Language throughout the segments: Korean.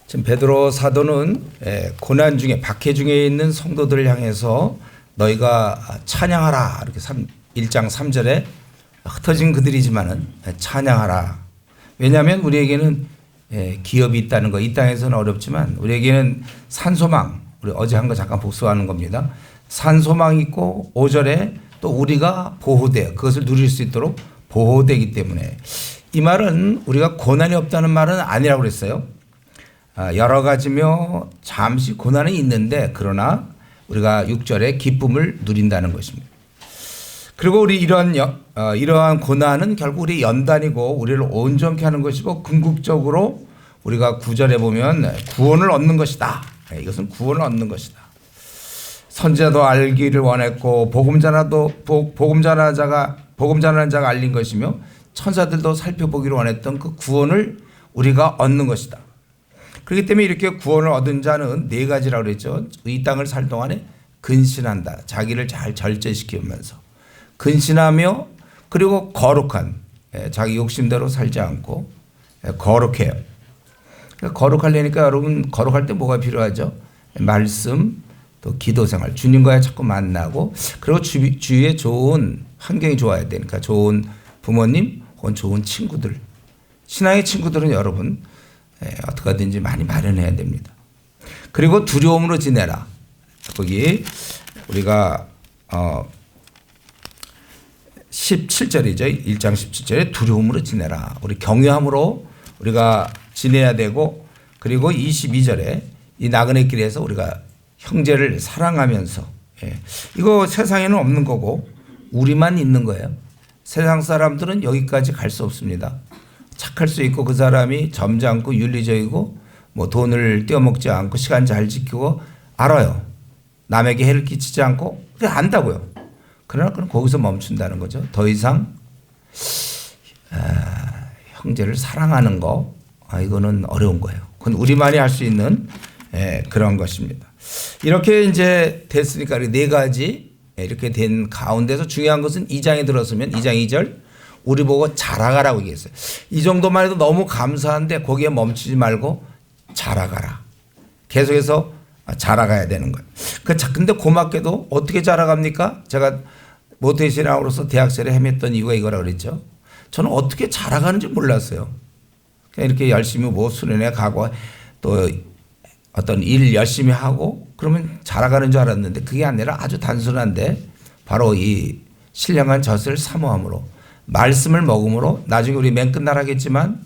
지금 베드로 사도는 고난 중에 박해 중에 있는 성도들을 향해서 너희가 찬양하라 이렇게 1장 3절에 흩어진 그들이지만은 찬양하라. 왜냐하면 우리에게는 기업이 있다는 거, 이 땅에서는 어렵지만 우리에게는 산소망, 우리 어제 한 거 잠깐 복습하는 겁니다. 산소망이 있고 5절에 또 우리가 보호돼 그것을 누릴 수 있도록 보호되기 때문에 이 말은 우리가 고난이 없다는 말은 아니라고 그랬어요. 여러 가지며 잠시 고난은 있는데 그러나 우리가 6절에 기쁨을 누린다는 것입니다. 그리고 우리 이러한 고난은 결국 우리 연단이고 우리를 온전케 하는 것이고 궁극적으로 우리가 9절에 보면 구원을 얻는 것이다. 이것은 구원을 얻는 것이다. 선지자도 알기를 원했고 복음 전하는 자가 알린 것이며 천사들도 살펴보기를 원했던 그 구원을 우리가 얻는 것이다. 그렇기 때문에 이렇게 구원을 얻은 자는 네 가지라고 그랬죠. 이 땅을 살 동안에 근신한다. 자기를 잘 절제시키면서 근신하며 그리고 거룩한 자기 욕심대로 살지 않고 거룩해요. 거룩하려니까 여러분 거룩할 때 뭐가 필요하죠? 말씀 또 기도생활 주님과의 자꾸 만나고 그리고 주위에 좋은 환경이 좋아야 되니까 좋은 부모님 혹은 좋은 친구들 신앙의 친구들은 여러분 어떻게 하든지 많이 마련해야 됩니다. 그리고 두려움으로 지내라. 거기 우리가 17절이죠. 1장 17절에 두려움으로 지내라. 우리 경외함으로 우리가 지내야 되고 그리고 22절에 이 나그네 길에서 우리가 형제를 사랑하면서 이거 세상에는 없는 거고 우리만 있는 거예요. 세상 사람들은 여기까지 갈 수 없습니다. 착할 수 있고 그 사람이 점잖고 윤리적이고 뭐 돈을 떼어먹지 않고 시간 잘 지키고 알아요. 남에게 해를 끼치지 않고 그래 안다고요. 그러나 그럼 거기서 멈춘다는 거죠. 더 이상 형제를 사랑하는 거 이거는 어려운 거예요. 그건 우리만이 할 수 있는 그런 것입니다. 이렇게 이제 됐으니까 네 가지 이렇게 된 가운데서 중요한 것은 2장에 들어서면 2장 2절 우리 보고 자라가라고 얘기했어요. 이 정도만 해도 너무 감사한데 거기에 멈추지 말고 자라가라. 계속해서 자라가야 되는 거예요. 근데 고맙게도 어떻게 자라갑니까? 제가 모태신앙으로서 대학생을 헤맸던 이유가 이거라고 그랬죠. 저는 어떻게 자라가는지 몰랐어요. 그냥 이렇게 열심히 뭐 수련회 가고 또 어떤 일 열심히 하고 그러면 자라가는 줄 알았는데 그게 아니라 아주 단순한데 바로 이 신령한 젖을 사모함으로 말씀을 먹음으로 나중에 우리 맨 끝날 하겠지만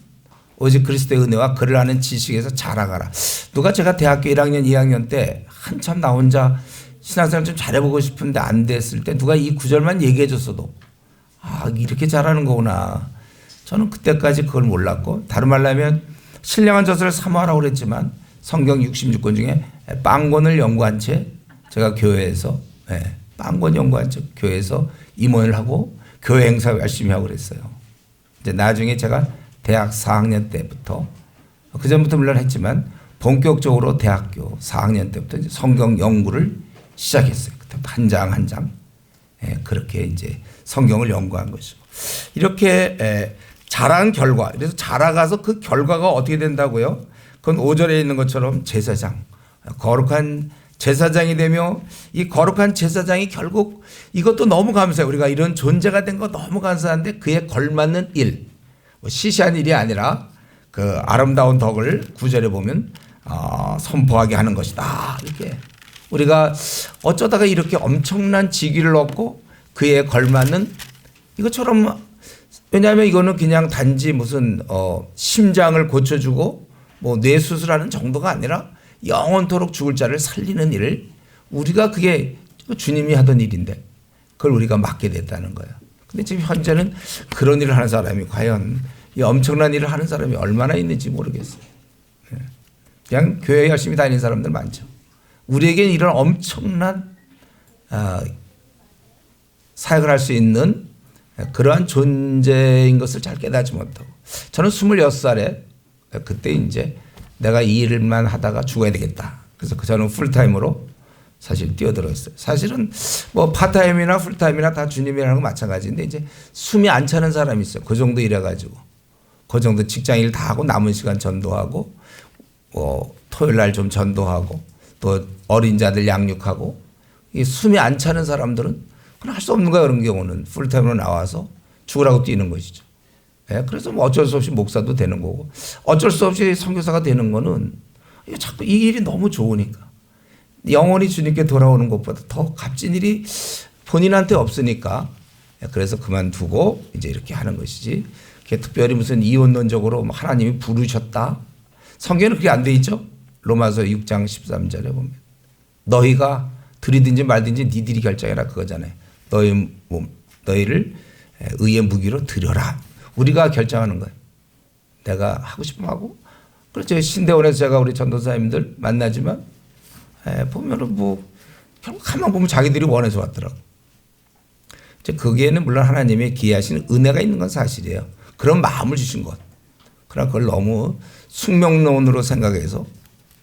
오직 그리스도의 은혜와 그를 아는 지식에서 자라가라. 누가 제가 대학교 1학년 2학년 때 한참 나 혼자 신앙생활 좀 잘해보고 싶은데 안 됐을 때 누가 이 구절만 얘기해 줬어도 이렇게 잘하는 거구나. 저는 그때까지 그걸 몰랐고 다른 말로 하면 신령한 젖을 사모하라고 그랬지만 성경 66권 중에 빵권을 연구한 채 제가 교회에서 빵권 연구한 채 교회에서 임원을 하고 교회 행사 열심히 하고 그랬어요. 이제 나중에 제가 대학 4학년 때부터 그전부터 물론 했지만 본격적으로 대학교 4학년 때부터 이제 성경 연구를 시작했어요. 그때부터 한 장 한 장 그렇게 이제 성경을 연구한 것이고 이렇게 자란 결과 그래서 자라가서 그 결과가 어떻게 된다고요? 그건 5절에 있는 것처럼 제사장 거룩한 제사장이 되며 이 거룩한 제사장이 결국 이것도 너무 감사해요. 우리가 이런 존재가 된 거 너무 감사한데 그에 걸맞는 일 시시한 일이 아니라 그 아름다운 덕을 9절에 보면 선포하게 하는 것이다. 이렇게 우리가 어쩌다가 이렇게 엄청난 직위를 얻고 그에 걸맞는 이것처럼 왜냐하면 이거는 그냥 단지 무슨 심장을 고쳐주고 뭐 뇌 수술하는 정도가 아니라 영원토록 죽을 자를 살리는 일을 우리가 그게 주님이 하던 일인데 그걸 우리가 맡게 됐다는 거예요. 근데 지금 현재는 그런 일을 하는 사람이 과연 이 엄청난 일을 하는 사람이 얼마나 있는지 모르겠어요. 그냥 교회 열심히 다니는 사람들 많죠. 우리에겐 이런 엄청난 사역을 할 수 있는 그러한 존재인 것을 잘 깨닫지 못하고 저는 26살에 그때 이제 내가 이 일만 하다가 죽어야 되겠다. 그래서 저는 풀타임으로 사실 뛰어들었어요. 사실은 뭐 파타임이나 풀타임이나 다 주님이라는 거 마찬가지인데 이제 숨이 안 차는 사람이 있어요. 그 정도 일해가지고 그 정도 직장 일 다 하고 남은 시간 전도하고 토요일 날 좀 전도하고 또 어린 자들 양육하고 이 숨이 안 차는 사람들은 그건 할 수 없는 거예요. 그런 경우는 풀타임으로 나와서 죽으라고 뛰는 것이죠. 예, 그래서 뭐 어쩔 수 없이 목사도 되는 거고 어쩔 수 없이 선교사가 되는 거는 자꾸 이 일이 너무 좋으니까 영원히 주님께 돌아오는 것보다 더 값진 일이 본인한테 없으니까 그래서 그만두고 이제 이렇게 하는 것이지. 특별히 무슨 이원론적으로 하나님이 부르셨다. 성경에는 그게 안 돼 있죠. 로마서 6장 13절에 보면 너희가 들이든지 말든지 니들이 결정해라 그거잖아요. 너희를 의의 무기로 드려라. 우리가 결정하는 거예요. 내가 하고 싶으면 하고. 그렇죠. 신대원에서 제가 우리 전도사님들 만나지만 보면은 뭐 결국 가만 보면 자기들이 원해서 왔더라고. 이제 거기에는 물론 하나님의 기하신 은혜가 있는 건 사실이에요. 그런 마음을 주신 것. 그러나 그걸 너무 숙명론으로 생각해서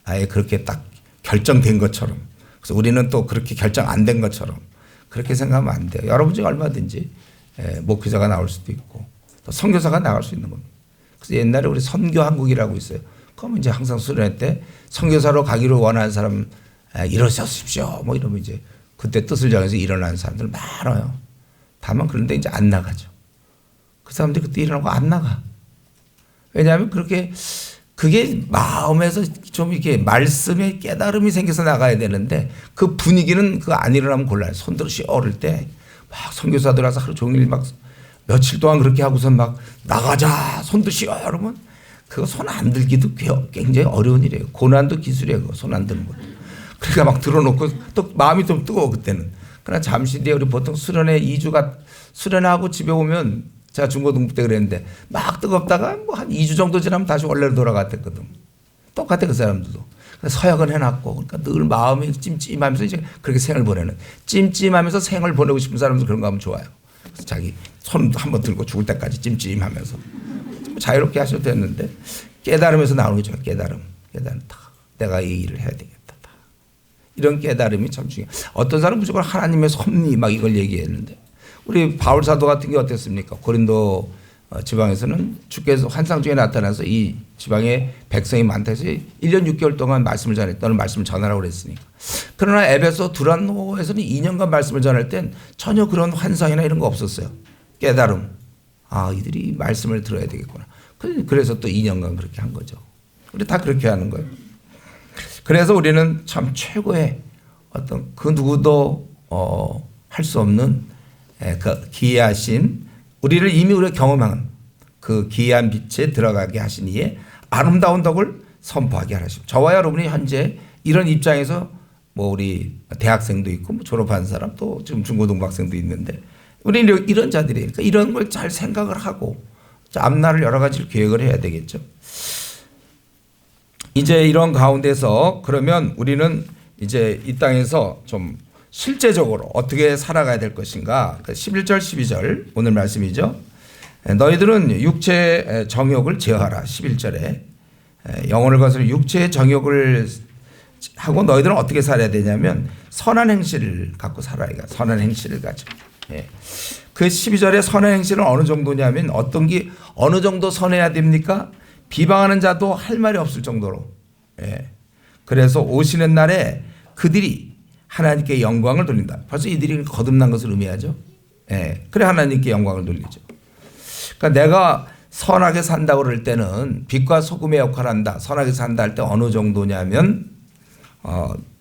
아예 그렇게 딱 결정된 것처럼. 그래서 우리는 또 그렇게 결정 안 된 것처럼 그렇게 생각하면 안 돼요. 여러분 중에 얼마든지 목회자가 나올 수도 있고 또 선교사가 나갈 수 있는 겁니다. 그래서 옛날에 우리 선교한국이라고 있어요. 그러면 이제 항상 수련회 때 선교사로 가기를 원하는 사람 일어서십시오. 뭐 이러면 이제 그때 뜻을 정해서 일어나는 사람들 많아요. 다만 그런데 이제 안 나가죠. 그 사람들이 그때 일어나고 안 나가. 왜냐하면 그게 마음에서 좀 이렇게 말씀의 깨달음이 생겨서 나가야 되는데 그 분위기는 그거 안 일어나면 곤란해. 손들어 쉬어올 때 막 선교사들 와서 하루 종일 막 며칠 동안 그렇게 하고서 막 나가자 손도 쉬어 그러면 그거 손 안 들기도 굉장히 어려운 일이에요. 고난도 기술이에요. 그거 손 안 드는 거. 그러니까 막 들어놓고 또 마음이 좀 뜨거워 그때는. 그러나 잠시 뒤에 우리 보통 수련회 2주가 수련하고 집에 오면 제가 중고등부 때 그랬는데 막 뜨겁다가 뭐 한 2주 정도 지나면 다시 원래로 돌아갔댔거든. 똑같아 그 사람들도. 서약은 해놨고 그러니까 늘 마음이 찜찜하면서 이제 그렇게 생을 보내는 찜찜하면서 생을 보내고 싶은 사람들 그런 거 하면 좋아요. 그래서 자기 손 한번 들고 죽을 때까지 찜찜하면서 자유롭게 하셔도 됐는데 깨달으면서 나오는 거죠. 깨달음 다 내가 이 일을 해야 되겠다. 다. 이런 깨달음이 참 중요해요. 어떤 사람은 무조건 하나님의 섭리 막 이걸 얘기했는데 우리 바울 사도 같은 게 어땠습니까? 고린도 지방에서는 주께서 환상 중에 나타나서 이 지방에 백성이 많다 해서 1년 6개월 동안 말씀을 전했다. 너는 말씀을 전하라고 그랬으니까. 그러나 에베소 두란노에서는 2년간 말씀을 전할 땐 전혀 그런 환상이나 이런 거 없었어요. 깨달음. 아, 이들이 말씀을 들어야 되겠구나. 그래서 또 2년간 그렇게 한 거죠. 우리 다 그렇게 하는 거예요. 그래서 우리는 참 최고의 어떤 그 누구도 할 수 없는 그 기이하신 우리를 이미 우리가 경험한 그 기이한 빛에 들어가게 하신 이의 아름다운 덕을 선포하게 하시고 저와 여러분이 현재 이런 입장에서 뭐 우리 대학생도 있고 뭐 졸업한 사람 또 지금 중고등부 학생도 있는데 우리는 이런 자들이니까 이런 걸 잘 생각을 하고 앞날을 여러 가지를 계획을 해야 되겠죠. 이제 이런 가운데서 그러면 우리는 이제 이 땅에서 좀 실제적으로 어떻게 살아가야 될 것인가. 11절 12절 오늘 말씀이죠. 너희들은 육체의 정욕을 제어하라. 11절에 영혼을 거스르 육체의 정욕을 하고 너희들은 어떻게 살아야 되냐면 선한 행실을 갖고 살아야 돼. 선한 행실을 가지고. 그 12절의 선한 행실은 어느 정도냐면 어떤 게 어느 정도 선해야 됩니까? 비방하는 자도 할 말이 없을 정도로. 그래서 오시는 날에 그들이 하나님께 영광을 돌린다. 벌써 이들이 거듭난 것을 의미하죠. 그래 하나님께 영광을 돌리죠. 그러니까 내가 선하게 산다고 그럴 때는 빛과 소금의 역할을 한다. 선하게 산다 할 때 어느 정도냐면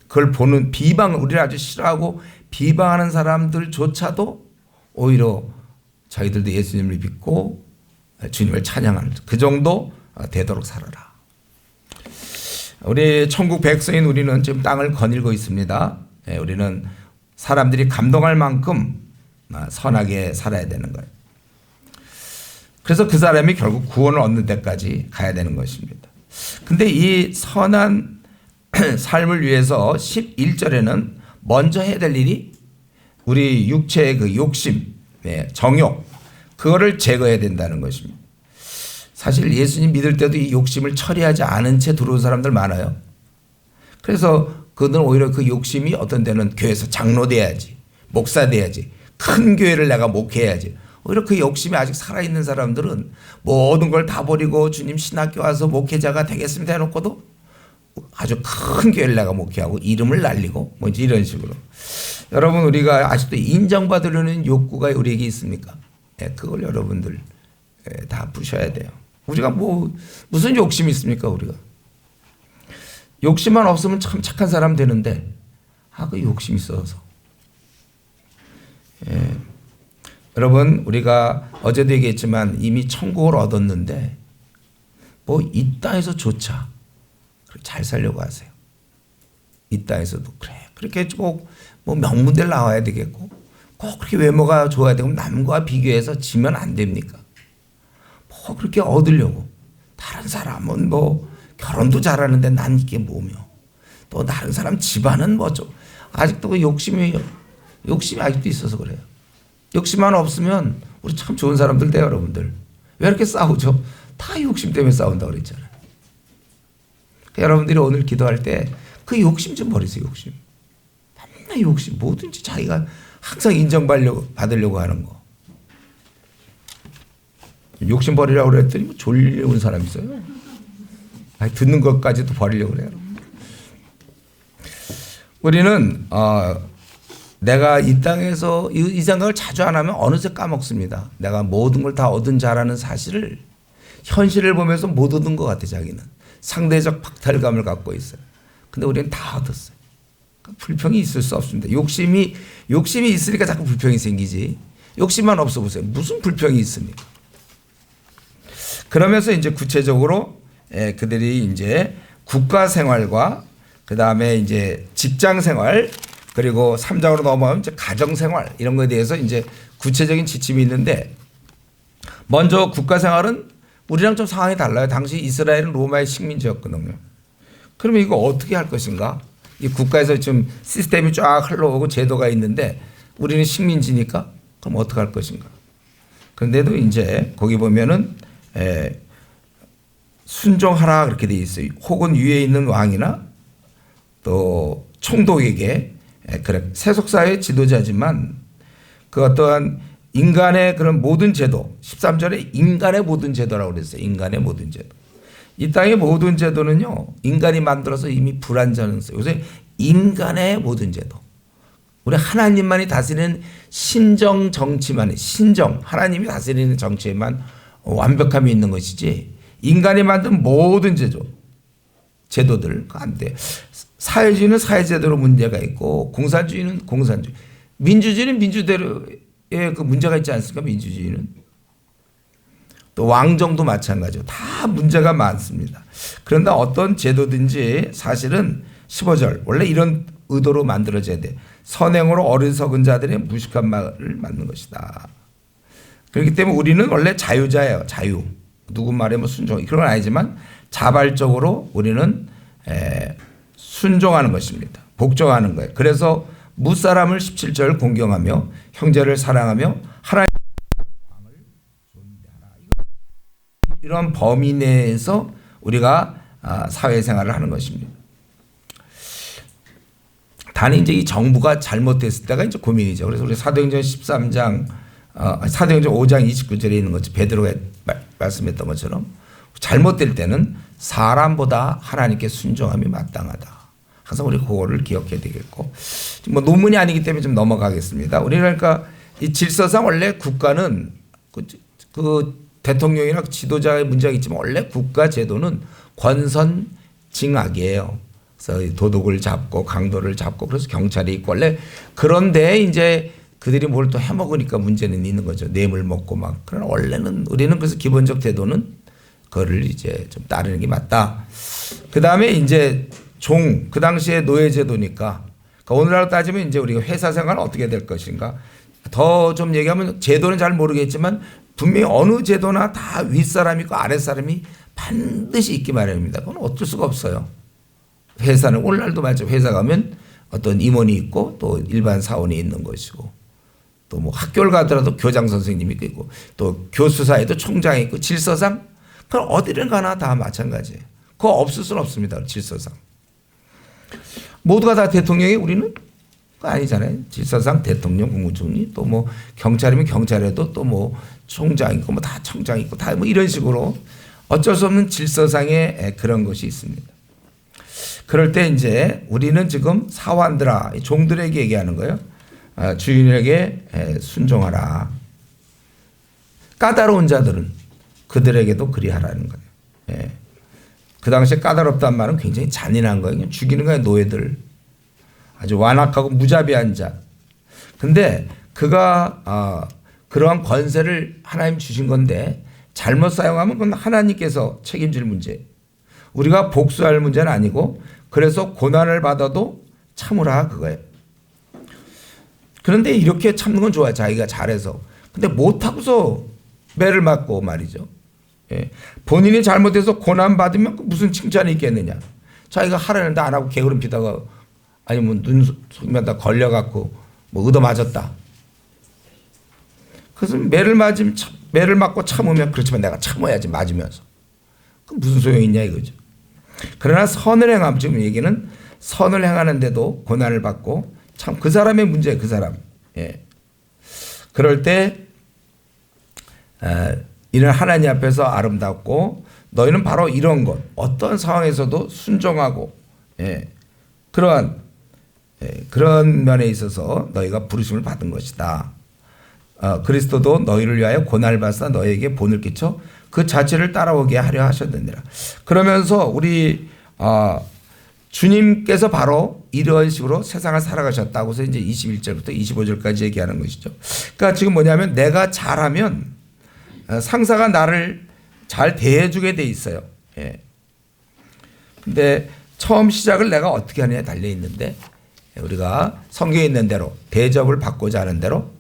그걸 보는 우리를 아주 싫어하고 비방하는 사람들조차도 오히려 자기들도 예수님을 믿고 주님을 찬양하는 그 정도 되도록 살아라. 우리 천국 백성인 우리는 지금 땅을 거닐고 있습니다. 우리는 사람들이 감동할 만큼 선하게 살아야 되는 거예요. 그래서 그 사람이 결국 구원을 얻는 데까지 가야 되는 것입니다. 근데 이 선한 삶을 위해서 11절에는 먼저 해야 될 일이 우리 육체의 그 욕심, 정욕, 그거를 제거해야 된다는 것입니다. 사실 예수님 믿을 때도 이 욕심을 처리하지 않은 채 들어온 사람들 많아요. 그래서 그들은 오히려 그 욕심이 어떤 데는 교회에서 장로 돼야지, 목사 돼야지, 큰 교회를 내가 목회해야지. 오히려 그 욕심이 아직 살아있는 사람들은 모든 걸 다 버리고 주님 신학교 와서 목회자가 되겠습니다 해놓고도 아주 큰 교회를 내가 목회하고 이름을 날리고 뭐 이런 식으로. 여러분 우리가 아직도 인정받으려는 욕구가 우리에게 있습니까? 예, 그걸 여러분들 다 부셔야 돼요. 우리가 뭐 무슨 욕심이 있습니까? 우리가 욕심만 없으면 참 착한 사람 되는데 그 욕심 있어서. 예. 여러분 우리가 어제도 얘기했지만 이미 천국을 얻었는데 뭐 이 땅에서조차 잘 살려고 하세요. 이 땅에서도 그래 그렇게 꼭 뭐 명문대를 나와야 되겠고 꼭 그렇게 외모가 좋아야 되고 남과 비교해서 지면 안 됩니까? 뭐 그렇게 얻으려고 다른 사람은 뭐 결혼도 잘하는데 난 이게 뭐며 또 다른 사람 집안은 뭐죠? 아직도 그 욕심이 아직도 있어서 그래요. 욕심만 없으면 우리 참 좋은 사람들 돼요. 여러분들 왜 이렇게 싸우죠? 다 욕심 때문에 싸운다고 그랬잖아요. 여러분들이 오늘 기도할 때 그 욕심 좀 버리세요. 욕심. 맨날 욕심. 뭐든지 자기가 항상 인정받으려고 하는 거. 욕심 버리라고 그랬더니 뭐 졸려온 사람 있어요. 듣는 것까지도 버리려고 그래요. 우리는 내가 이 땅에서 이 생각을 자주 안 하면 어느새 까먹습니다. 내가 모든 걸 다 얻은 자라는 사실을 현실을 보면서 못 얻은 것 같아. 자기는 상대적 박탈감을 갖고 있어요. 근데 우리는 다 얻었어요. 그러니까 불평이 있을 수 없습니다. 욕심이 있으니까 자꾸 불평이 생기지. 욕심만 없어 보세요. 무슨 불평이 있습니까? 그러면서 이제 구체적으로 그들이 이제 국가 생활과 그 다음에 이제 직장 생활 그리고 3장으로 넘어가면 이제 가정 생활 이런 거에 대해서 이제 구체적인 지침이 있는데 먼저 국가 생활은 우리랑 좀 상황이 달라요. 당시 이스라엘은 로마의 식민지였거든요. 그러면 이거 어떻게 할 것인가? 이 국가에서 지금 시스템이 쫙 흘러오고 제도가 있는데 우리는 식민지니까 그럼 어떻게 할 것인가? 그런데도 이제 거기 보면은 순종하라 그렇게 돼 있어요. 혹은 위에 있는 왕이나 또 총독에게 그래 세속사의 지도자지만 그 어떠한 인간의 그런 모든 제도 13절에 인간의 모든 제도라고 그랬어요. 인간의 모든 제도. 이 땅의 모든 제도는요 인간이 만들어서 이미 불완전했어요. 요새 인간의 모든 제도. 우리 하나님만이 다스리는 신정 정치만 신정 하나님이 다스리는 정치에만 완벽함이 있는 것이지 인간이 만든 모든 제도들 안 돼. 사회주의는 사회제도로 문제가 있고 공산주의는 공산주의, 민주주의는 민주대로의 그 문제가 있지 않습니까? 민주주의는 또 왕정도 마찬가지고 다 문제가 많습니다. 그런데 어떤 제도든지 사실은 15절 원래 이런 의도로 만들어져야 돼. 선행으로 어리석은 자들의 무식한 말을 맞는 것이다. 그렇기 때문에 우리는 원래 자유자예요. 자유. 누구 말에 뭐 순종 그런 건 아니지만 자발적으로 우리는 순종하는 것입니다. 복종하는 거예요. 그래서 무사람을 17절 공경하며 형제를 사랑하며 하나님 왕을 존대하라. 이런 범위 내에서 우리가 사회생활을 하는 것입니다. 단지 이제 이 정부가 잘못됐을 때가 이제 고민이죠. 그래서 우리 사도행전 13장, 사도행전 5장 29절에 있는 것처럼 베드로가 말씀했던 것처럼 잘못될 때는 사람보다 하나님께 순종함이 마땅하다. 항상 우리 그거를 기억해야 되겠고, 뭐 논문이 아니기 때문에 좀 넘어가겠습니다. 우리 그러니까 이 질서상 원래 국가는 그 대통령이나 지도자의 문제가 있지만 원래 국가 제도는 권선징악이에요. 그래서 도둑을 잡고 강도를 잡고 그래서 경찰이 있고 원래 그런데 이제 그들이 뭘 또 해먹으니까 문제는 있는 거죠. 뇌물 먹고 막. 그러나 원래는 우리는 그래서 기본적 제도는 그거를 이제 좀 따르는 게 맞다. 그 다음에 이제 그 당시에 노예제도니까 그러니까 오늘날로 따지면 이제 우리가 회사 생활은 어떻게 될 것인가. 더 좀 얘기하면 제도는 잘 모르겠지만 분명히 어느 제도나 다 윗사람이 있고 아랫사람이 반드시 있기 마련입니다. 그건 어쩔 수가 없어요. 회사는 오늘날도 마찬가지로 회사 가면 어떤 임원이 있고 또 일반 사원이 있는 것이고 또 뭐 학교를 가더라도 교장 선생님이 있고 또 교수 사이도 총장이 있고 질서상 그럼 어디를 가나 다 마찬가지예요. 그거 없을 수는 없습니다. 질서상. 모두가 다 대통령이 우리는 그거 아니잖아요. 질서상 대통령, 국무총리 또 뭐 경찰이면 경찰에도 또 뭐 총장 있고 뭐 다 청장 있고 다 뭐 이런 식으로 어쩔 수 없는 질서상의 그런 것이 있습니다. 그럴 때 이제 우리는 지금 사환들아, 종들에게 얘기하는 거예요. 주인에게 순종하라. 까다로운 자들은 그들에게도 그리하라는 거예요. 예. 그 당시에 까다롭단 말은 굉장히 잔인한 거예요. 그냥 죽이는 거예요, 노예들. 아주 완악하고 무자비한 자. 근데 그가 그러한 권세를 하나님 주신 건데 잘못 사용하면 그건 하나님께서 책임질 문제. 우리가 복수할 문제는 아니고 그래서 고난을 받아도 참으라 그거예요. 그런데 이렇게 참는 건 좋아요. 자기가 잘해서. 근데 못하고서 매를 맞고 말이죠. 예. 본인이 잘못해서 고난 받으면 무슨 칭찬이 있겠느냐. 자기가 하라는데 안 하고 게으름 피다가 아니면 눈속에다 걸려갖고 뭐 얻어 맞았다. 그래서 매를 맞고 참으면 그렇지만 내가 참아야지 맞으면서. 그 무슨 소용이 있냐 이거죠. 그러나 선을 행하면 지금 얘기는 선을 행하는데도 고난을 받고 참 그 사람의 문제예요. 그 사람. 예. 그럴 때 이는 하나님 앞에서 아름답고 너희는 바로 이런 것 어떤 상황에서도 순종하고 그런 면에 있어서 너희가 부르심을 받은 것이다. 그리스도도 너희를 위하여 고난을 받사 너희에게 본을 끼쳐 그 자체를 따라오게 하려 하셨느니라. 그러면서 우리 주님께서 바로 이런 식으로 세상을 살아가셨다고 해서 이제 21절부터 25절까지 얘기하는 것이죠. 그러니까 지금 뭐냐면 내가 잘하면 상사가 나를 잘 대해주게 돼 있어요. 예. 근데 처음 시작을 내가 어떻게 하느냐에 달려 있는데 우리가 성경에 있는 대로 대접을 받고자 하는 대로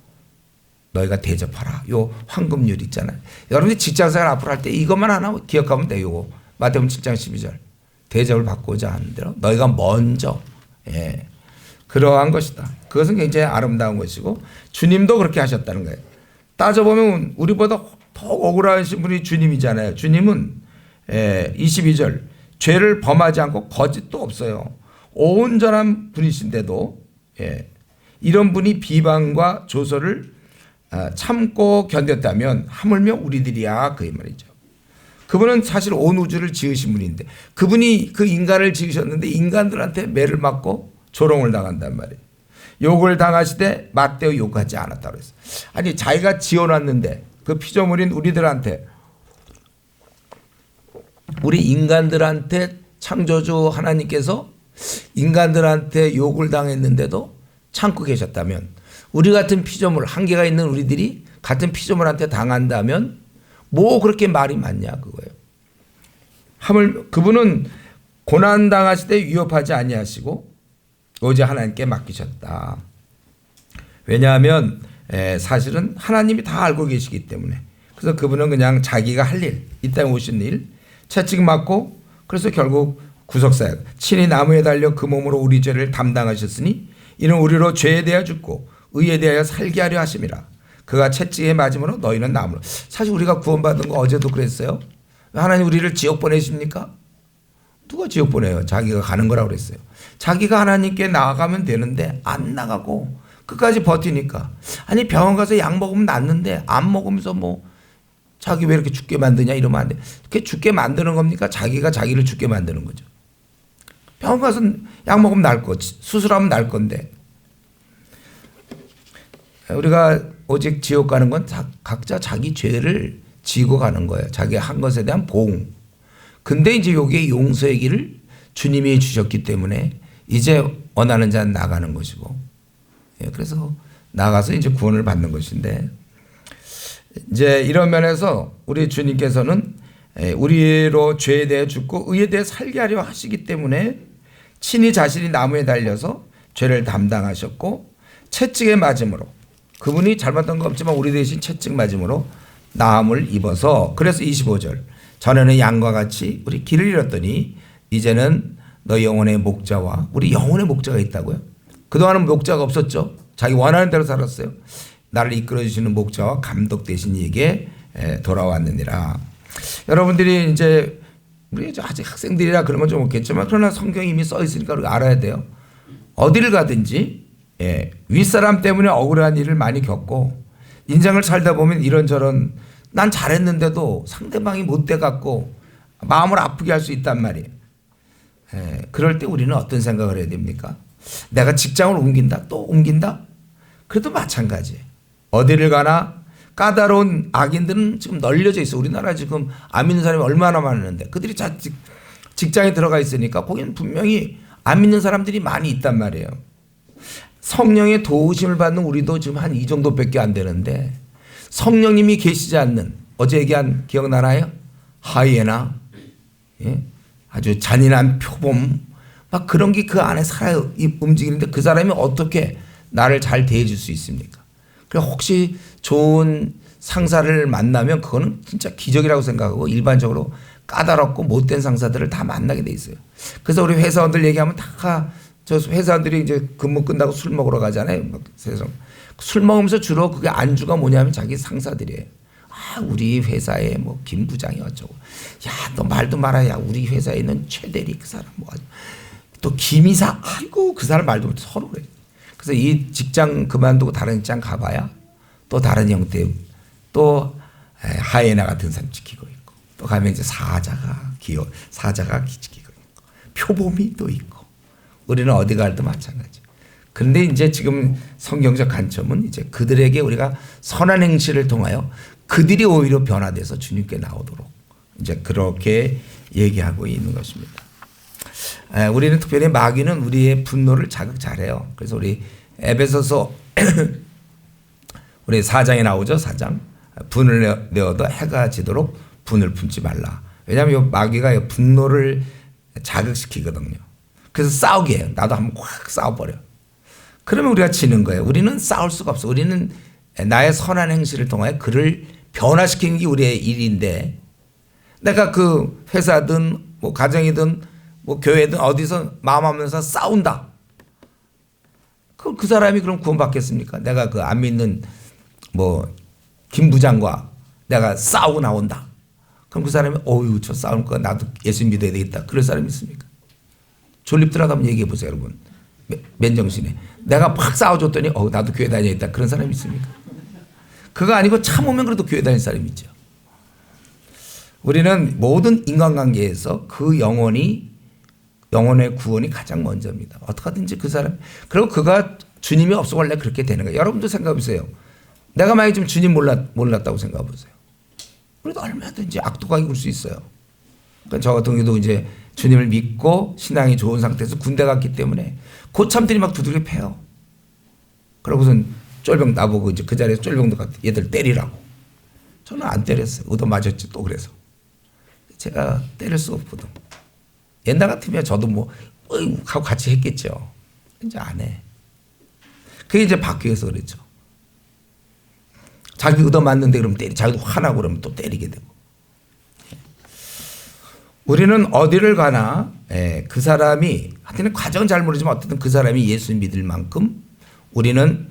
너희가 대접하라. 요 황금률 있잖아요. 여러분이 직장생활 앞으로 할 때 이것만 하나 기억하면 돼요. 요거 마태복음 7장 12절 대접을 받고자 하는 대로 너희가 먼저 그러한 것이다. 그것은 굉장히 아름다운 것이고 주님도 그렇게 하셨다는 거예요. 따져보면 우리보다 더 억울하신 분이 주님이잖아요. 주님은 22절 죄를 범하지 않고 거짓도 없어요. 온전한 분이신데도 이런 분이 비방과 조소를 참고 견뎠다면 하물며 우리들이야 그 말이죠. 그분은 사실 온 우주를 지으신 분인데 그분이 그 인간을 지으셨는데 인간들한테 매를 맞고 조롱을 당한단 말이에요. 욕을 당하시되 맞대어 욕하지 않았다고 했어요. 아니 자기가 지어놨는데 그 피조물인 우리들한테 우리 인간들한테 창조주 하나님께서 인간들한테 욕을 당했는데도 참고 계셨다면 우리 같은 피조물 한계가 있는 우리들이 같은 피조물한테 당한다면 뭐 그렇게 말이 많냐 그거예요. 그분은 고난 당하실 때 위협하지 아니하시고 오직 하나님께 맡기셨다. 왜냐하면 사실은 하나님이 다 알고 계시기 때문에 그래서 그분은 그냥 자기가 할 일, 이 땅에 오신 일 채찍 맞고 그래서 결국 구속사역 친히 나무에 달려 그 몸으로 우리 죄를 담당하셨으니 이는 우리로 죄에 대하여 죽고 의에 대하여 살게 하려 하심이라. 그가 채찍에 맞음으로 너희는 나무로. 사실 우리가 구원받은 거 어제도 그랬어요. 하나님 우리를 지옥 보내십니까? 누가 지옥 보내요? 자기가 가는 거라고 그랬어요. 자기가 하나님께 나아가면 되는데 안 나가고 끝까지 버티니까. 아니 병원 가서 약 먹으면 낫는데 안 먹으면서 뭐 자기 왜 이렇게 죽게 만드냐 이러면 안 돼. 그게 죽게 만드는 겁니까? 자기가 자기를 죽게 만드는 거죠. 병원 가서 약 먹으면 날 거, 수술하면 날 건데. 우리가 오직 지옥 가는 건 각자 자기 죄를 지고 가는 거예요. 자기가 한 것에 대한 보응. 근데 이제 여기에 용서의 길을 주님이 주셨기 때문에 이제 원하는 자는 나가는 것이고, 그래서 나가서 이제 구원을 받는 것인데, 이제 이런 면에서 우리 주님께서는 우리로 죄에 대해 죽고 의에 대해 살게 하려 하시기 때문에 친히 자신이 나무에 달려서 죄를 담당하셨고 채찍에 맞음으로 그분이 잘못한 거 없지만 우리 대신 채찍 맞음으로 나음을 입어서 그래서 25절 전에는 양과 같이 우리 길을 잃었더니 이제는 너 영혼의 목자와 우리 영혼의 목자가 있다고요. 그동안은 목자가 없었죠. 자기 원하는 대로 살았어요. 나를 이끌어 주시는 목자와 감독 되신 이에게 돌아왔느니라. 여러분들이 이제 우리 아직 학생들이라 그러면 좀 없겠지만 그러나 성경이 이미 써 있으니까 우리가 알아야 돼요. 어디를 가든지 윗사람 때문에 억울한 일을 많이 겪고 인생을 살다 보면 이런저런 난 잘했는데도 상대방이 못돼 갖고 마음을 아프게 할 수 있단 말이에요. 그럴 때 우리는 어떤 생각을 해야 됩니까? 내가 직장을 옮긴다? 또 옮긴다? 그래도 마찬가지예요. 어디를 가나 까다로운 악인들은 지금 널려져 있어. 우리나라 지금 안 믿는 사람이 얼마나 많은데 그들이 직장에 들어가 있으니까 거기는 분명히 안 믿는 사람들이 많이 있단 말이에요. 성령의 도우심을 받는 우리도 지금 한 이 정도밖에 안 되는데 성령님이 계시지 않는 어제 얘기한 기억나나요? 하이에나, 예? 아주 잔인한 표범 막 그런 게 그 안에 살아 움직이는데 그 사람이 어떻게 나를 잘 대해줄 수 있습니까? 그래 혹시 좋은 상사를 만나면 그거는 진짜 기적이라고 생각하고 일반적으로 까다롭고 못된 상사들을 다 만나게 돼 있어요. 그래서 우리 회사원들 얘기하면 다 저 회사원들이 이제 근무 끝나고 술 먹으러 가잖아요. 술 먹으면서 주로 그게 안주가 뭐냐면 자기 상사들이에요. 아, 우리 회사에 뭐 김 부장이 어쩌고. 야, 너 말도 말아야 우리 회사에 있는 최 대리 그 사람 뭐. 또 김이사 아이고 그 사람 말도 서로 그래. 그래서 이 직장 그만두고 다른 직장 가봐야 또 다른 형태 또 하이에나 같은 사람 지키고 있고 또 가면 이제 사자가 지키고 있고 표범이 또 있고 우리는 어디 가도 마찬가지. 그런데 이제 지금 성경적 관점은 이제 그들에게 우리가 선한 행실을 통하여 그들이 오히려 변화돼서 주님께 나오도록 이제 그렇게 얘기하고 있는 것입니다. 우리는 특별히 마귀는 우리의 분노를 자극 잘해요. 그래서 우리 에베소서 우리 4장에 나오죠. 4장. 분을 내어도 해가 지도록 분을 품지 말라. 왜냐하면 마귀가 분노를 자극시키거든요. 그래서 싸우게 해요. 나도 한번 확 싸워버려. 그러면 우리가 지는 거예요. 우리는 싸울 수가 없어. 우리는 나의 선한 행실을 통하여 그를 변화시키는 게 우리의 일인데 내가 그 회사든 뭐 가정이든 뭐 교회든 어디서 마음 하면서 싸운다. 그 사람이 그럼 구원받겠습니까? 내가 그 안 믿는 뭐 김 부장과 내가 싸우고 나온다. 그럼 그 사람이 어유 저 싸울 거야. 나도 예수 믿어야 되겠다. 그럴 사람이 있습니까? 졸립더라도 한번 얘기해 보세요, 여러분. 맨정신에. 내가 팍 싸워줬더니 나도 교회 다녀야겠다. 그런 사람이 있습니까? 그거 아니고 참으면 그래도 교회 다닐 사람이 있죠. 우리는 모든 인간관계에서 그 영혼의 구원이 가장 먼저입니다. 어떻게든지 그 사람. 그리고 그가 주님이 없어 원래 그렇게 되는 거예요. 여러분도 생각해 보세요. 내가 만약에 좀 주님 몰랐다고 생각해 보세요. 그래도 얼마든지 악도가 입을 수 있어요. 그러니까 저 같은 경우도 이제 주님을 믿고 신앙이 좋은 상태에서 군대 갔기 때문에 고참들이 막 두들겨 패요. 그러고선 쫄병 나보고 이제 그 자리에서 쫄병도 얘들 때리라고. 저는 안 때렸어요. 얻어 맞았지 또 그래서. 제가 때릴 수 없거든. 옛날 같으면 저도 뭐 하고 같이 했겠죠. 이제 안 해. 그게 이제 바뀌어서 그랬죠. 자기 얻어 맞는데 그러면 자기도 화나고 그러면 또 때리게 되고. 우리는 어디를 가나 그 사람이 하여튼 과정은 잘 모르지만 어쨌든 그 사람이 예수 믿을 만큼 우리는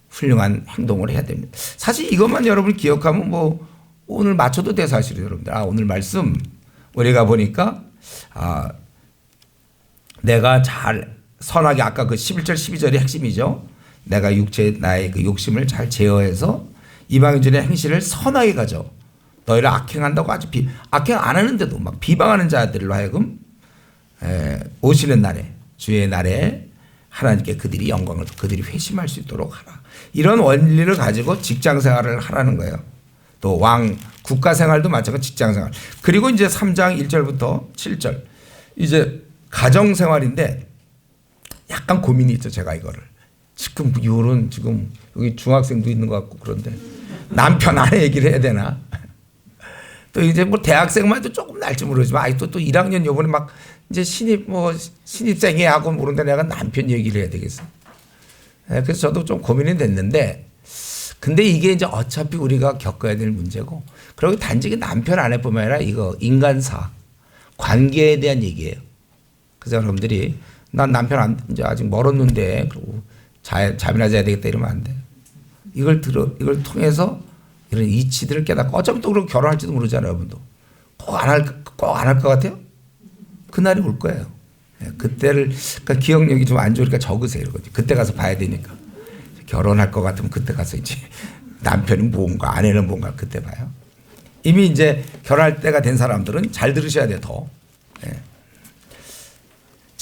훌륭한 행동을 해야 됩니다. 사실 이것만 여러분이 기억하면 뭐 오늘 맞춰도 돼 사실은 여러분들. 오늘 말씀 우리가 보니까 내가 잘 선하게 아까 그 11절 12절이 핵심이죠. 내가 나의 그 욕심을 잘 제어해서 이방인들의 행실을 선하게 가져. 너희를 악행한다고 아주 악행 안 하는데도 막 비방하는 자들로 하여금 오시는 날에 주의 날에 하나님께 그들이 영광을 그들이 회심할 수 있도록 하라. 이런 원리를 가지고 직장 생활을 하라는 거예요. 또 국가 생활도 마찬가지 직장 생활. 그리고 이제 3장 1절부터 7절 이제 가정 생활인데 약간 고민이 있죠. 제가 이거를 지금 이혼은 지금 여기 중학생도 있는 것 같고 그런데 남편 아내 얘기를 해야 되나? 또 이제 뭐 대학생만 해도 조금 날지 모르지만 아직도 또 1학년 요번에 막 이제 신입생이 하고 모른다 내가 남편 얘기를 해야 되겠어. 그래서 저도 좀 고민이 됐는데 근데 이게 이제 어차피 우리가 겪어야 될 문제고 그리고 단지 남편 아내뿐만 아니라 이거 인간사 관계에 대한 얘기예요. 그래서 여러분들이 난 남편 이제 아직 멀었는데 그리고 잠이나 자야 되겠다 이러면 안 돼. 이걸 통해서 이런 이치들을 깨닫고 어쩌면 또 그렇게 결혼할지도 모르잖아요, 여러분도. 꼭 안 할 것 같아요? 그날이 올 거예요. 그때를, 그러니까 기억력이 좀 안 좋으니까 적으세요. 이러거든요. 그때 가서 봐야 되니까. 결혼할 것 같으면 그때 가서 이제 남편은 뭔가, 아내는 뭔가 그때 봐요. 이미 이제 결혼할 때가 된 사람들은 잘 들으셔야 돼요, 더.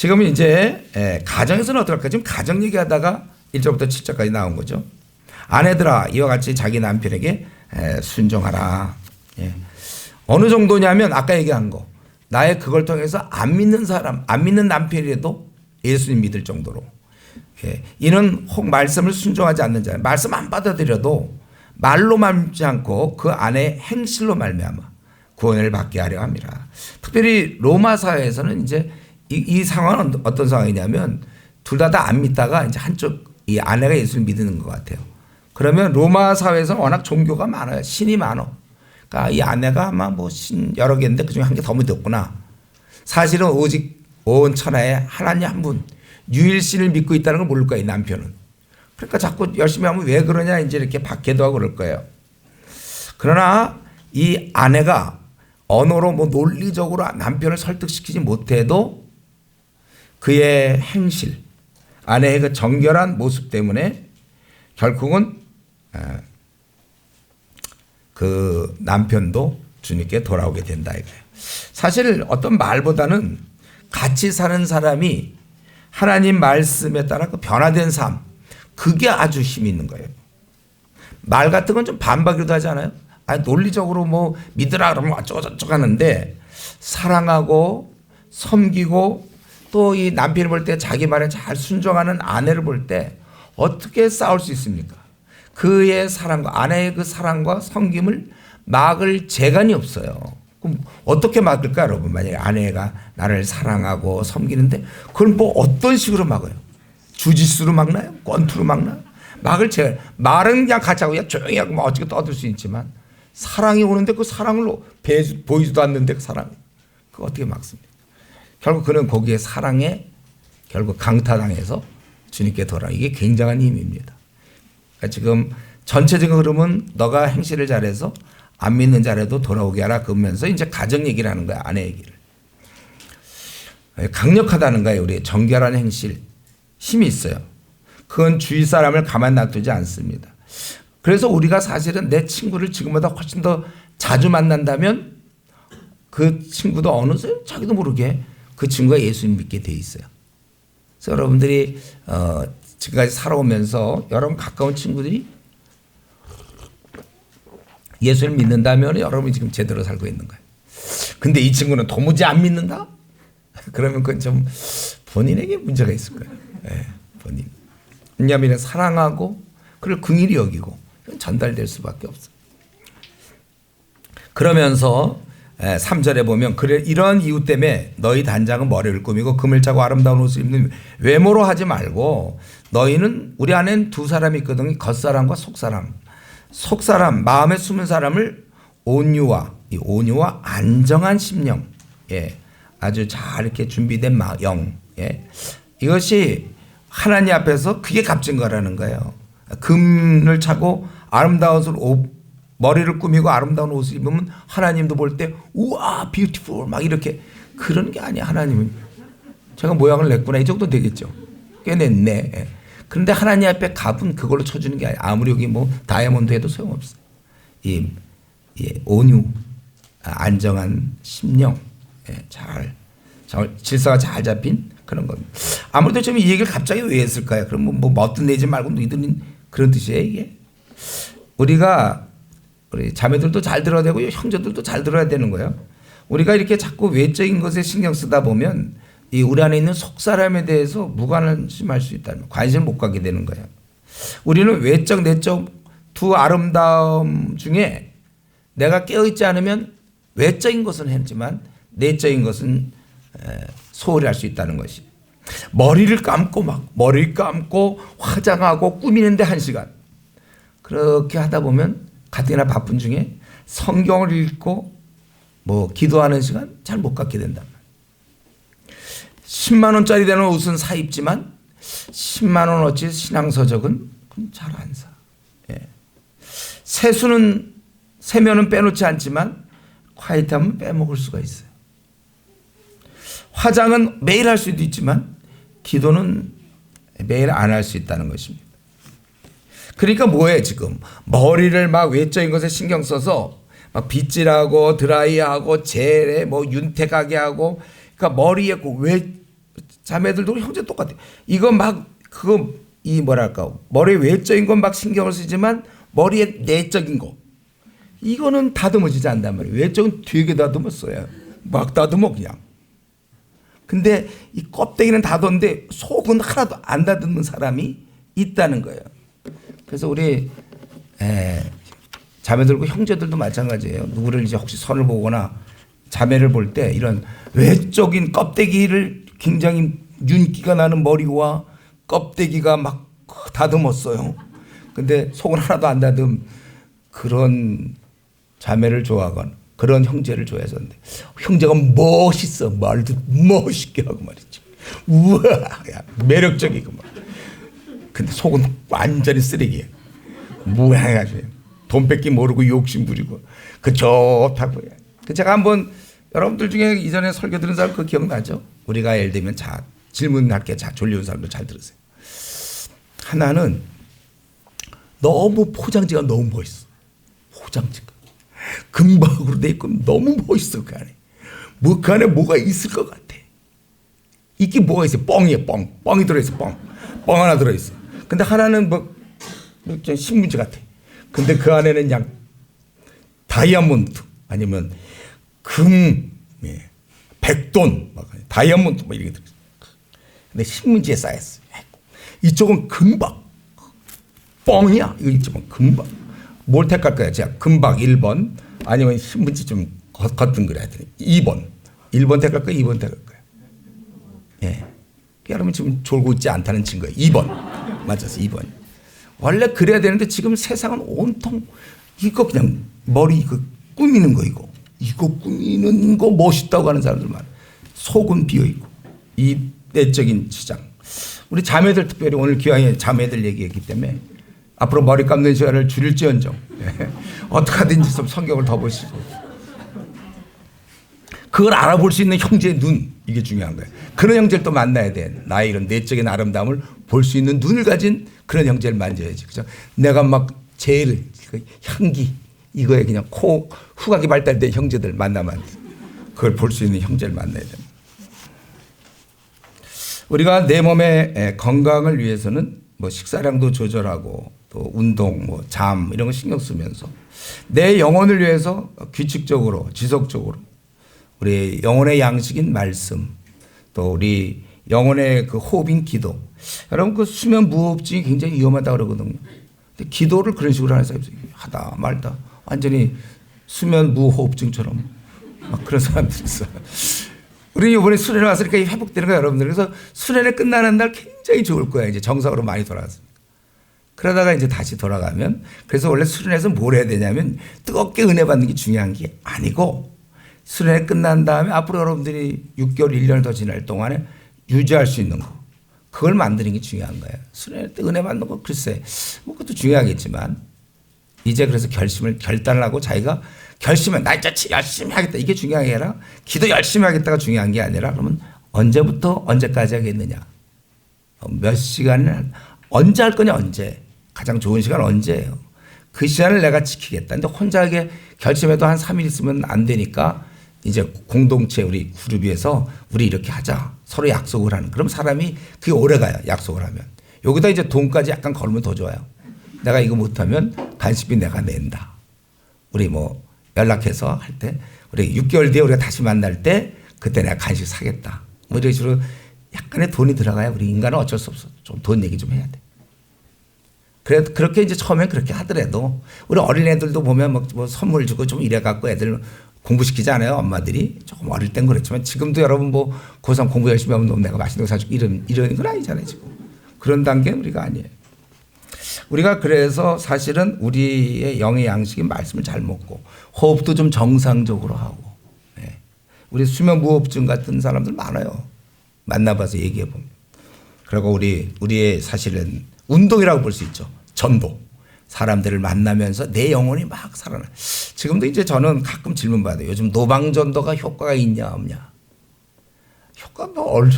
지금 이제 가정에서는 어떨까? 지금 가정 얘기하다가 1절부터 7절까지 나온 거죠. 아내들아 이와 같이 자기 남편에게 순종하라. 예. 어느 정도냐면 아까 얘기한 거 나의 그걸 통해서 안 믿는 사람 안 믿는 남편이라도 예수님 믿을 정도로 이는 혹 말씀을 순종하지 않는 자 말씀 안 받아들여도 말로 말지 않고 그 안에 행실로 말미암아 구원을 받게 하려 함이라. 특별히 로마 사회에서는 이제 이 상황은 어떤 상황이냐면 둘 다 안 믿다가 이제 한쪽 이 아내가 예수를 믿는 것 같아요. 그러면 로마 사회에서 워낙 종교가 많아요. 신이 많어. 그러니까 이 아내가 아마 뭐 신 여러 개인데 그중에 한 개 더 믿었구나. 사실은 오직 온 천하에 하나님 한 분 유일신을 믿고 있다는 걸 모를 거예요. 이 남편은. 그러니까 자꾸 열심히 하면 왜 그러냐 이제 이렇게 박해도 하고 그럴 거예요. 그러나 이 아내가 언어로 뭐 논리적으로 남편을 설득시키지 못해도 그의 행실 아내의 그 정결한 모습 때문에 결국은 그 남편도 주님께 돌아오게 된다 이거예요. 사실 어떤 말보다는 같이 사는 사람이 하나님 말씀에 따라 그 변화된 삶 그게 아주 힘이 있는 거예요. 말 같은 건 좀 반박이기도 하잖아요. 아니 논리적으로 뭐 믿으라 그러면 어쩌고저쩌고 하는데 사랑하고 섬기고 또 이 남편이 볼 때 자기 말에 잘 순종하는 아내를 볼 때 어떻게 싸울 수 있습니까? 그의 사랑과 아내의 그 사랑과 섬김을 막을 재간이 없어요. 그럼 어떻게 막을까 여러분? 만약에 아내가 나를 사랑하고 섬기는데 그걸 뭐 어떤 식으로 막아요? 주짓수로 막나요? 권투로 막나요? 막을 재간 말은 그냥 같이 하고 그냥 조용히 하고 막 어떻게 떠들 수 있지만 사랑이 오는데 그 사랑을 보이지도 않는데 그 사랑 그거 어떻게 막습니까? 결국 그는 거기에 사랑에 결국 강타당해서 주님께 돌아 이게 굉장한 힘입니다. 그러니까 지금 전체적인 흐름은 너가 행실을 잘해서 안 믿는 자라도 돌아오게 하라 그러면서 이제 가정 얘기를 하는 거야. 아내 얘기를. 강력하다는 거예요. 우리의 정결한 행실. 힘이 있어요. 그건 주위 사람을 가만 놔두지 않습니다. 그래서 우리가 사실은 내 친구를 지금보다 훨씬 더 자주 만난다면 그 친구도 어느새 자기도 모르게 그 친구가 예수님 믿게 돼 있어요. 그래서 여러분들이 지금까지 살아오면서 여러분 가까운 친구들이 예수를 믿는다면 여러분이 지금 제대로 살고 있는 거예요. 근데 이 친구는 도무지 안 믿는다? 그러면 그건 좀 본인에게 문제가 있을 거예요. 네, 본인. 왜냐하면 사랑하고 그걸 긍휼히 여기고 전달될 수밖에 없어요. 그러면서 3절에 보면 그래 이런 이유 때문에 너희 단장은 머리를 꾸미고 금을 차고 아름다운 옷을 입는 외모로 하지 말고 너희는 우리 안엔 두 사람이 있거든 겉사람과 속사람. 속사람 마음에 숨은 사람을 온유와 안정한 심령 아주 잘 이렇게 준비된 영 이것이 하나님 앞에서 그게 값진 거라는 거예요. 금을 차고 아름다운 옷을 머리를 꾸미고 아름다운 옷을 입으면 하나님도 볼 때 우와 뷰티풀 막 이렇게 그런 게 아니야. 하나님은 제가 모양을 냈구나 이 정도 되겠죠. 꽤 냈네. 그런데 하나님 앞에 값은 그걸로 쳐주는 게 아니야. 아무리 여기 뭐 다이아몬드 해도 소용없어요. 이 온유 안정한 심령 잘 질서가 잘 잡힌 그런 겁니다. 아무래도 좀 이 얘기를 갑자기 왜 했을까요? 그럼 뭐 멋든 내지 말고 너희들은 그런 뜻이에요 이게. 우리 자매들도 잘 들어야 되고 형제들도 잘 들어야 되는 거예요. 우리가 이렇게 자꾸 외적인 것에 신경 쓰다 보면 이 우리 안에 있는 속사람에 대해서 무관심할 수 있다는 관심을 못 갖게 되는 거예요. 우리는 외적 내적 두 아름다움 중에 내가 깨어있지 않으면 외적인 것은 했지만 내적인 것은 소홀히 할 수 있다는 것이. 머리를 감고 화장하고 꾸미는데 1시간 그렇게 하다 보면 가뜩이나 바쁜 중에 성경을 읽고 뭐 기도하는 시간 잘 못 갖게 된단 말이에요. 10만 원짜리 되는 옷은 사 입지만 10만 원어치 신앙서적은 잘 안 사. 세면은 빼놓지 않지만 콰이트하면 빼먹을 수가 있어요. 화장은 매일 할 수도 있지만 기도는 매일 안 할 수 있다는 것입니다. 그러니까 뭐해 지금 머리를 막 외적인 것에 신경 써서 막 빗질하고 드라이하고 젤에 뭐 윤택하게 하고 그러니까 머리에 왜 자매들도 형제 똑같아. 이거 막 그거 이 뭐랄까 머리 외적인 건 막 신경을 쓰지만 머리에 내적인 거 이거는 다듬어지지 않단 말이에요. 외적은 되게 다듬었어요. 막 다듬어 그냥. 근데 이 껍데기는 다듬는데 속은 하나도 안 다듬는 사람이 있다는 거예요. 그래서 우리 자매들과 형제들도 마찬가지예요. 누구를 이제 혹시 선을 보거나 자매를 볼 때 이런 외적인 껍데기를 굉장히 윤기가 나는 머리와 껍데기가 막 다듬었어요. 근데 속은 하나도 안 다듬 그런 자매를 좋아하거나 그런 형제를 좋아했었는데 형제가 멋있어. 말도 멋있게 하고 말이죠. 우와 매력적이고 막. 근데 속은 완전히 쓰레기예요. 무해가지고 돈 뺏기 모르고 욕심 부리고 그 좋다고요. 제가 한번 여러분들 중에 이전에 설교 들은 사람 그거 기억나죠? 우리가 예를 들면 자 질문할게. 자 졸려온 사람들 잘 들으세요. 하나는 너무 포장지가 너무 멋있어. 포장지가 금박으로 돼 있고 너무 멋있어. 그 안에 그 안에 뭐가 있을 것 같아. 이게 뭐가 있어? 뻥이에요. 뻥이 들어있어. 뻥 하나 들어있어. 근데 하나는 뭐 신문지 같아. 근데 그 안에는 그냥 다이아몬드 아니면 금, 백돈, 다이아몬드 뭐 이렇게 들어있어. 근데 신문지에 쌓였어. 이쪽은 금박, 뻥이야. 이거 있지만 금박. 뭘 택할 거야? 제가 금박 1번 아니면 신문지 좀 겉둥그려야 돼. 2번. 1번 택할 거야? 2번 택할 거야? 예. 여러분 지금 졸고 있지 않다는 증거예요. 2번. 맞았어. 2번. 원래 그래야 되는데 지금 세상은 온통 이거 그냥 머리 이거 꾸미는 거 이거. 이거 꾸미는 거 멋있다고 하는 사람들 많아. 속은 비어있고 이 내적인 시장. 우리 자매들 특별히 오늘 귀향의 자매들 얘기했기 때문에 앞으로 머리 감는 시간을 줄일지언정 어떻게 하든지 좀 성경을 더 보시죠. 그걸 알아볼 수 있는 형제의 눈 이게 중요한 거예요. 그런 형제를 또 만나야 돼. 나의 이런 내적인 아름다움을 볼 수 있는 눈을 가진 그런 형제를 만져야지. 그죠? 내가 막 제일 향기 이거에 그냥 코 후각이 발달된 형제들 만나면 안 돼. 그걸 볼 수 있는 형제를 만나야 됩니다. 우리가 내 몸의 건강을 위해서는 뭐 식사량도 조절하고 또 운동, 뭐 잠 이런 거 신경 쓰면서 내 영혼을 위해서 규칙적으로 지속적으로 우리 영혼의 양식인 말씀 또 우리 영혼의 그 호흡인 기도. 여러분 그 수면 무호흡증이 굉장히 위험하다고 그러거든요. 근데 기도를 그런 식으로 하는 사람이 하다 말다 완전히 수면 무호흡증처럼 막 그런 사람들이 있어요. 우리 이번에 수련회 왔으니까 회복되는 거예요, 여러분들. 그래서 수련회 끝나는 날 굉장히 좋을 거야. 이제 정상으로 많이 돌아왔습니다. 그러다가 이제 다시 돌아가면 그래서 원래 수련회에서 뭘 해야 되냐면 뜨겁게 은혜 받는 게 중요한 게 아니고 수련회 끝난 다음에 앞으로 여러분들이 6개월, 1년을 더 지날 동안에 유지할 수 있는 거. 그걸 만드는 게 중요한 거예요. 수련회 때 은혜 받는 거 글쎄 뭐 그것도 중요하겠지만 이제 그래서 결단을 하고 자기가 결심을 나 이제 열심히 하겠다. 이게 중요한 게 아니라 기도 열심히 하겠다가 중요한 게 아니라 그러면 언제부터 언제까지 하겠느냐. 몇 시간을 언제 할 거냐 언제. 가장 좋은 시간 언제예요. 그 시간을 내가 지키겠다. 근데 혼자 하게 결심해도 한 3일 있으면 안 되니까 이제 공동체 우리 그룹에서 우리 이렇게 하자. 서로 약속을 하는. 그럼 사람이 그게 오래 가요. 약속을 하면. 여기다 이제 돈까지 약간 걸면 더 좋아요. 내가 이거 못하면 간식비 내가 낸다. 우리 뭐 연락해서 할 때 우리 6개월 뒤에 우리가 다시 만날 때 그때 내가 간식 사겠다. 뭐 이런 식으로 약간의 돈이 들어가야 우리 인간은 어쩔 수 없어. 좀 돈 얘기 좀 해야 돼. 그래 그렇게 이제 처음엔 그렇게 하더라도 우리 어린애들도 보면 뭐 선물 주고 좀 이래 갖고 애들 공부시키지 않아요? 엄마들이 조금 어릴 땐 그렇지만 지금도 여러분 뭐 고3 공부 열심히 하면 내가 맛있는 거 사주고 이러는 건 아니잖아요. 지금 그런 단계는 우리가 아니에요. 우리가 그래서 사실은 우리의 영의 양식인 말씀을 잘 먹고 호흡도 좀 정상적으로 하고 우리 수면 무호흡증 같은 사람들 많아요. 만나봐서 얘기해 보면. 그리고 우리의 사실은 운동이라고 볼 수 있죠. 전도. 사람들을 만나면서 내 영혼이 막 살아나. 지금도 이제 저는 가끔 질문 받아요. 요즘 노방전도가 효과가 있냐 없냐. 효과가 뭐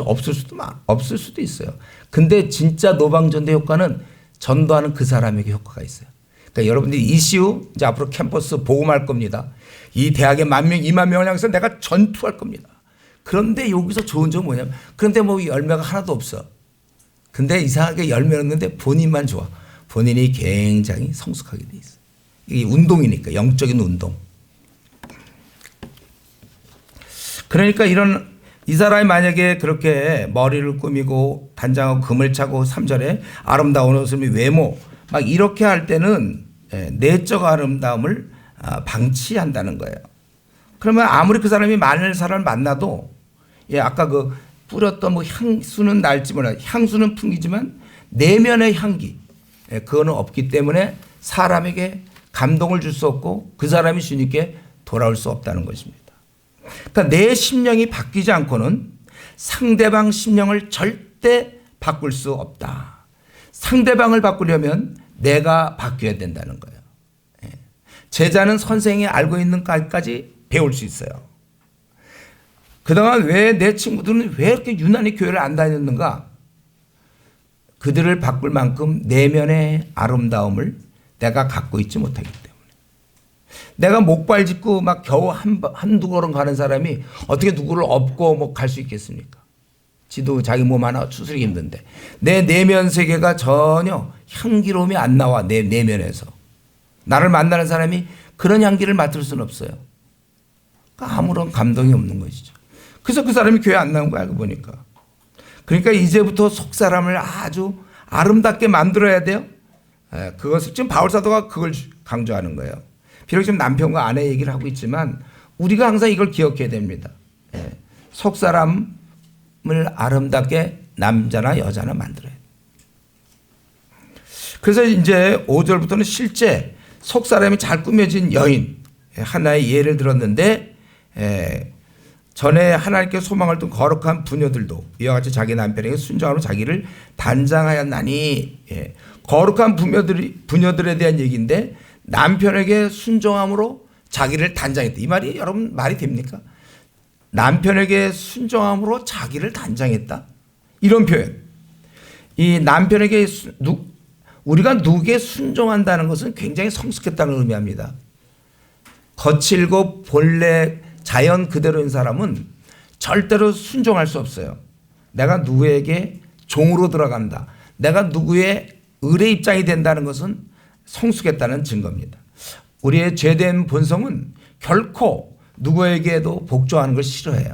없을 수도 있어요. 근데 진짜 노방전도 효과는 전도하는 그 사람에게 효과가 있어요. 그러니까 여러분들이 이시우 이제 앞으로 캠퍼스 복음할 겁니다. 이 대학에 10,000명, 20,000명을 향해서 내가 전투할 겁니다. 그런데 여기서 좋은 점은 뭐냐면 그런데 뭐 열매가 하나도 없어. 근데 이상하게 열매 없는데 본인만 좋아. 본인이 굉장히 성숙하게 돼 있어. 이게 운동이니까 영적인 운동. 그러니까 이 사람이 만약에 그렇게 머리를 꾸미고 단장하고 금을 차고 3절에 아름다운 옷을 외모 막 이렇게 할 때는 내적 아름다움을 방치한다는 거예요. 그러면 아무리 그 사람이 많은 사람을 만나도 아까 그 뿌렸던 뭐 향수는 날지 몰라 향수는 풍기지만 내면의 향기 그거는 없기 때문에 사람에게 감동을 줄 수 없고 그 사람이 주님께 돌아올 수 없다는 것입니다. 그러니까 내 심령이 바뀌지 않고는 상대방 심령을 절대 바꿀 수 없다. 상대방을 바꾸려면 내가 바뀌어야 된다는 거예요. 제자는 선생이 알고 있는 까지 배울 수 있어요. 그동안 왜 내 친구들은 왜 이렇게 유난히 교회를 안 다녔는가? 그들을 바꿀 만큼 내면의 아름다움을 내가 갖고 있지 못하기 때문에. 내가 목발 짚고 막 겨우 한두 걸음 가는 사람이 어떻게 누구를 업고 뭐 갈 수 있겠습니까? 지도 자기 몸 하나 추스르기 힘든데 내 내면 세계가 전혀 향기로움이 안 나와. 내 내면에서. 나를 만나는 사람이 그런 향기를 맡을 수는 없어요. 그러니까 아무런 감동이 없는 것이죠. 그래서 그 사람이 교회 안 나온 거야, 알고 보니까. 그러니까 이제부터 속사람을 아주 아름답게 만들어야 돼요. 그것을 지금 바울사도가 그걸 강조하는 거예요. 비록 지금 남편과 아내 얘기를 하고 있지만 우리가 항상 이걸 기억해야 됩니다. 속사람을 아름답게 남자나 여자나 만들어야 돼요. 그래서 이제 5절부터는 실제 속사람이 잘 꾸며진 여인 하나의 예를 들었는데 전에 하나님께 소망을 둔 거룩한 부녀들도 이와 같이 자기 남편에게 순종하로 자기를 단장하였나니. 거룩한 부녀들에 대한 얘기인데 남편에게 순종함으로 자기를 단장했다. 이 말이 여러분 말이 됩니까? 남편에게 순종함으로 자기를 단장했다. 이런 표현. 이 남편에게 우리가 누구에게 순종한다는 것은 굉장히 성숙했다는 의미합니다. 거칠고 본래 자연 그대로인 사람은 절대로 순종할 수 없어요. 내가 누구에게 종으로 들어간다. 내가 누구의 을의 입장이 된다는 것은 성숙했다는 증거입니다. 우리의 죄된 본성은 결코 누구에게도 복종하는 걸 싫어해요.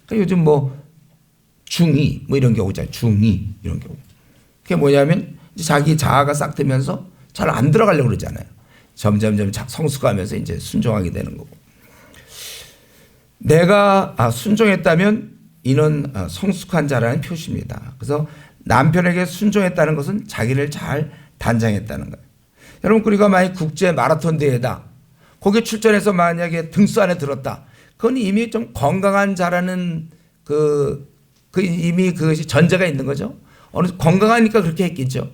그러니까 요즘 뭐 중이 뭐 이런 경우 있잖아요. 중이 이런 경우. 그게 뭐냐면 자기 자아가 싹 트면서 잘 안 들어가려고 그러잖아요. 점점 성숙하면서 이제 순종하게 되는 거고. 내가 순종했다면 이는 성숙한 자라는 표시입니다. 그래서 남편에게 순종했다는 것은 자기를 잘 단장했다는 거예요. 여러분 우리가 만약 국제 마라톤 대회다. 거기에 출전해서 만약에 등수 안에 들었다. 그건 이미 좀 건강한 자라는 이미 그것이 전제가 있는 거죠. 건강하니까 그렇게 했겠죠.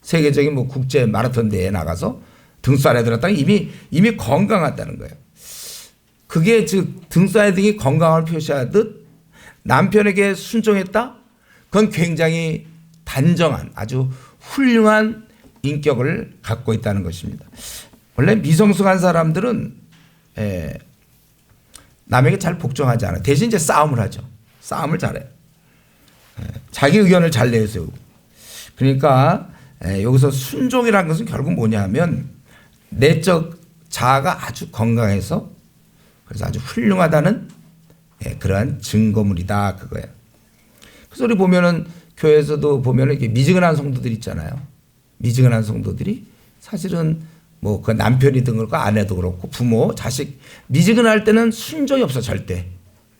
세계적인 뭐 국제 마라톤 대회에 나가서 등수 안에 들었다. 이미 건강하다는 거예요. 그게 즉 등수 안에 등이 건강을 표시하듯 남편에게 순종했다. 그건 굉장히 단정한 아주 훌륭한 인격을 갖고 있다는 것입니다. 원래 미성숙한 사람들은 남에게 잘 복종하지 않아요. 대신 이제 싸움을 하죠. 싸움을 잘해요. 자기 의견을 잘 내세우고. 그러니까 여기서 순종이라는 것은 결국 뭐냐 하면 내적 자아가 아주 건강해서 그래서 아주 훌륭하다는 그러한 증거물이다 그거예요. 그래서 우리 보면은 교회에서도 보면은 이렇게 미지근한 성도들 있잖아요. 미지근한 성도들이 사실은 뭐 그 남편이든 그렇고 아내도 그렇고 부모, 자식 미지근할 때는 순종이 없어 절대.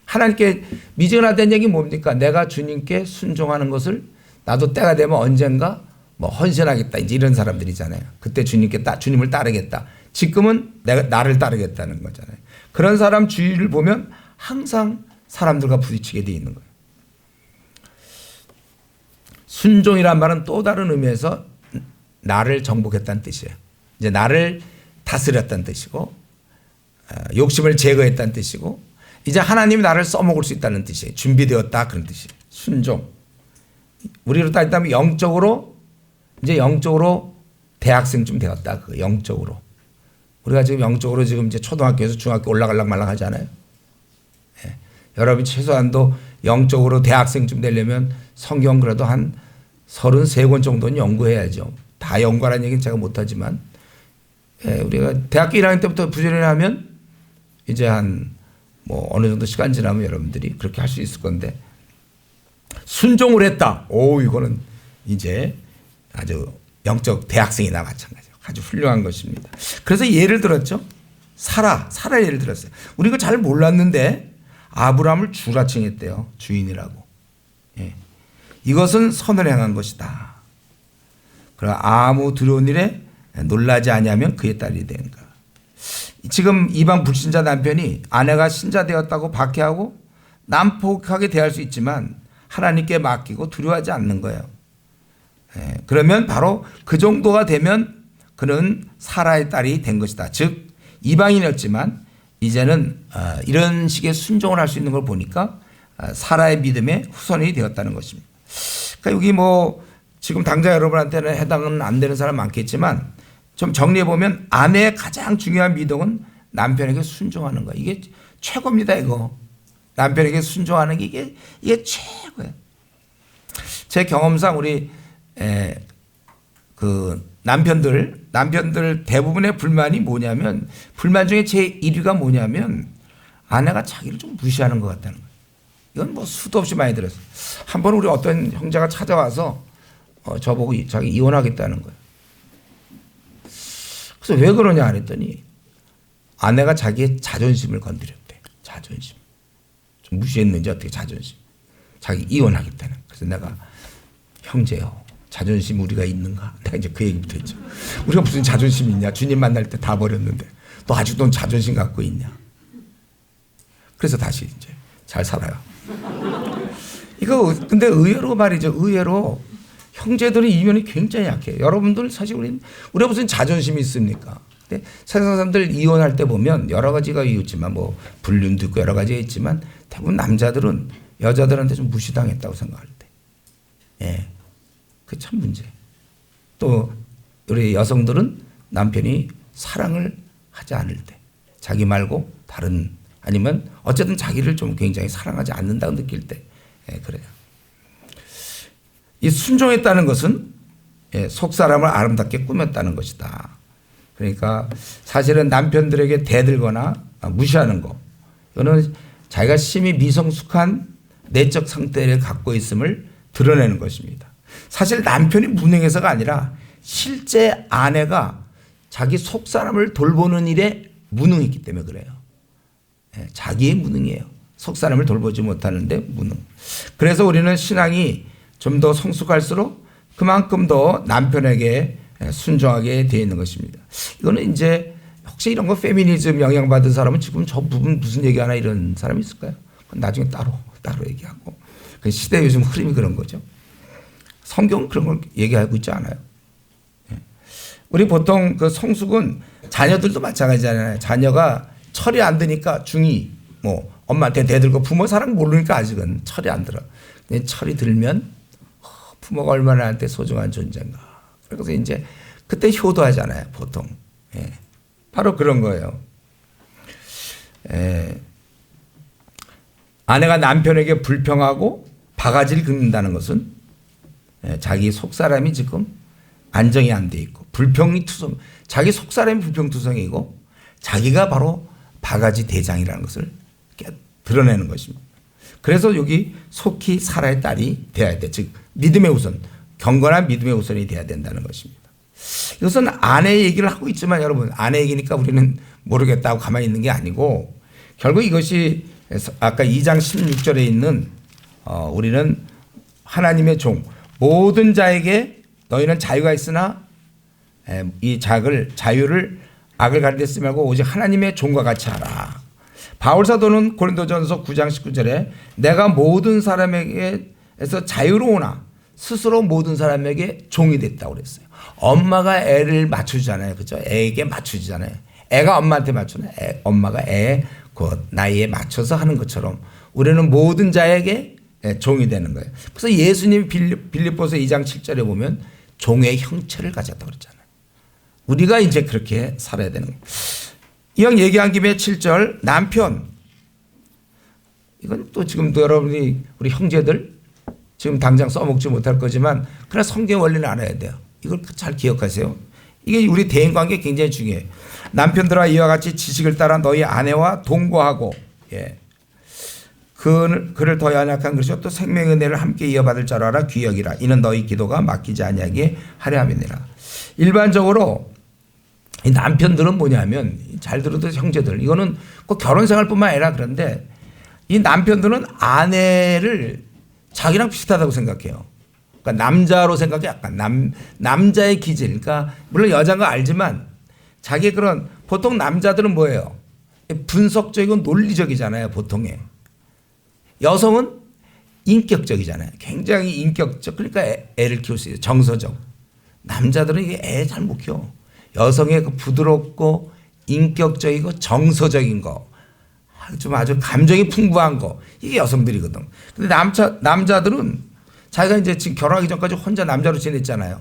하나님께 미지근하다는 얘기 뭡니까? 내가 주님께 순종하는 것을 나도 때가 되면 언젠가 뭐 헌신하겠다 이제 이런 사람들이잖아요. 그때 주님을 따르겠다. 지금은 내가 나를 따르겠다는 거잖아요. 그런 사람 주위를 보면 항상 사람들과 부딪히게 돼 있는 거예요. 순종이란 말은 또 다른 의미에서 나를 정복했다는 뜻이에요. 이제 나를 다스렸다는 뜻이고 욕심을 제거했다는 뜻이고 이제 하나님이 나를 써먹을 수 있다는 뜻이에요. 준비되었다 그런 뜻이에요. 순종. 우리로 따지면 영적으로 대학생쯤 되었다. 그 영적으로. 우리가 지금 영적으로 지금 이제 초등학교에서 중학교 올라가려고 말랑 하잖아요. 여러분이 최소한도 영적으로 대학생쯤 되려면 성경 그래도 한 33권 정도는 연구해야죠. 다 연구하라는 얘기는 제가 못하지만 우리가 대학교 1학년 때부터 부지런히 하면 이제 한 뭐 어느 정도 시간 지나면 여러분들이 그렇게 할 수 있을 건데 순종을 했다. 오, 이거는 이제 아주 영적 대학생이나 마찬가지예요. 아주 훌륭한 것입니다. 그래서 예를 들었죠. 사라 예를 들었어요. 우리 이거 잘 몰랐는데 아브라함을 주라 칭했대요. 주인이라고. 예. 이것은 선을 행한 것이다. 그러나 아무 두려운 일에 놀라지 아니하면 그의 딸이 되는가. 지금 이방 불신자 남편이 아내가 신자 되었다고 박해하고 난폭하게 대할 수 있지만 하나님께 맡기고 두려워하지 않는 거예요. 예. 그러면 바로 그 정도가 되면 그는 사라의 딸이 된 것이다. 즉 이방인이었지만 이제는 이런 식의 순종을 할 수 있는 걸 보니까 사라의 믿음의 후손이 되었다는 것입니다. 그러니까 여기 뭐 지금 당장 여러분한테는 해당은 안 되는 사람 많겠지만 좀 정리해 보면 아내의 가장 중요한 믿음은 남편에게 순종하는 거예요. 이게 최고입니다. 이거 남편에게 순종하는 게 이게 최고예요. 제 경험상 우리 그 남편들 대부분의 불만이 뭐냐면 불만 중에 제 1위가 뭐냐면 아내가 자기를 좀 무시하는 것 같다는 거예요. 이건 뭐 수도 없이 많이 들었어요. 한번 우리 어떤 형제가 찾아와서 저보고 자기 이혼하겠다는 거예요. 그래서 왜 그러냐 그랬더니 아내가 자기의 자존심을 건드렸대. 자존심. 좀 무시했는지 어떻게 자존심. 자기 이혼하겠다는. 그래서 내가 형제요. 자존심 우리가 있는가? 내가 이제 그 얘기부터 했죠. 우리가 무슨 자존심이 있냐? 주님 만날 때 다 버렸는데 너 아직도 자존심 갖고 있냐? 그래서 다시 이제 잘 살아요. 이거 근데 의외로 말이죠. 의외로 형제들은 이면이 굉장히 약해요. 여러분들 사실 우리가 무슨 자존심이 있습니까? 근데 세상 사람들 이혼할 때 보면 여러 가지가 있지만 뭐 불륜도 있고 여러 가지가 있지만 대부분 남자들은 여자들한테 좀 무시당했다고 생각할 때. 예. 그게 참 문제. 또 우리 여성들은 남편이 사랑을 하지 않을 때 자기 말고 다른 아니면 어쨌든 자기를 좀 굉장히 사랑하지 않는다고 느낄 때 그래요. 이 순종했다는 것은 속 사람을 아름답게 꾸몄다는 것이다. 그러니까 사실은 남편들에게 대들거나 무시하는 거 이거는 자기가 심히 미성숙한 내적 상태를 갖고 있음을 드러내는 것입니다. 사실 남편이 무능해서가 아니라 실제 아내가 자기 속 사람을 돌보는 일에 무능했기 때문에 그래요. 자기의 무능이에요. 속 사람을 돌보지 못하는데 무능. 그래서 우리는 신앙이 좀 더 성숙할수록 그만큼 더 남편에게 순종하게 되어 있는 것입니다. 이거는 이제 혹시 이런 거 페미니즘 영향받은 사람은 지금 저 부분 무슨 얘기하나 이런 사람이 있을까요? 나중에 따로 얘기하고. 시대 요즘 흐름이 그런 거죠. 성경은 그런 걸 얘기하고 있지 않아요. 우리 보통 그 성숙은 자녀들도 마찬가지잖아요. 자녀가 철이 안 드니까 중2 뭐 엄마한테 대들고 부모 사랑 모르니까 아직은 철이 안 들어. 근데 철이 들면 부모가 얼마나 나한테 소중한 존재인가. 그래서 이제 그때 효도하잖아요. 보통. 바로 그런 거예요. 아내가 남편에게 불평하고 바가지를 긁는다는 것은 자기 속사람이 지금 안정이 안 돼 있고 불평이 투성, 자기 속사람이 불평투성이고 자기가 바로 바가지 대장이라는 것을 드러내는 것입니다. 그래서 여기 속히 사라의 딸이 되어야 돼. 즉 믿음의 우선, 경건한 믿음의 우선이 되어야 된다는 것입니다. 이것은 아내 얘기를 하고 있지만 여러분 아내 얘기니까 우리는 모르겠다고 가만히 있는 게 아니고 결국 이것이 아까 2장 16절에 있는 우리는 하나님의 종 모든 자에게 너희는 자유가 있으나 이 자유를 악을 가리려 쓰지 말고 오직 하나님의 종과 같이 하라. 바울 사도는 고린도전서 9장 19절에 내가 모든 사람에게서 자유로우나 스스로 모든 사람에게 종이 됐다고 그랬어요. 엄마가 애를 맞추잖아요. 그렇죠? 애에게 맞추잖아요. 애가 엄마한테 맞추나 엄마가 애 그 나이에 맞춰서 하는 것처럼 우리는 모든 자에게 종이 되는 거예요. 그래서 예수님이 빌립보서 2장 7절에 보면 종의 형체를 가졌다고 그랬잖아요. 우리가 이제 그렇게 살아야 되는 거예요. 이왕 얘기한 김에 7절 남편 이건 또 지금도 여러분이 우리 형제들 지금 당장 써먹지 못할 거지만 그러나 성경 원리는 알아야 돼요. 이걸 잘 기억하세요. 이게 우리 대인관계 굉장히 중요해요. 남편들아 이와 같이 지식을 따라 너희 아내와 동거하고 그를 더 연약한 그릇이요 또 생명의 은혜를 함께 이어받을 줄 알아 귀여기라. 이는 너희 기도가 맡기지 아니하게 하려 함이니라. 일반적으로 이 남편들은 뭐냐면 잘 들어도 형제들 이거는 꼭 결혼 생활뿐만 아니라 그런데 이 남편들은 아내를 자기랑 비슷하다고 생각해요. 그러니까 남자로 생각해 약간 남자의 기질. 그러니까 물론 여자인 거 알지만 자기 그런 보통 남자들은 뭐예요? 분석적이고 논리적이잖아요. 보통에. 여성은 인격적이잖아요. 굉장히 인격적. 그러니까 애를 키울 수 있어요. 정서적. 남자들은 이게 애 잘 못 키워. 여성의 그 부드럽고 인격적이고 정서적인 거. 좀 아주 감정이 풍부한 거. 이게 여성들이거든. 근데 남자들은 자기가 이제 지금 결혼하기 전까지 혼자 남자로 지냈잖아요.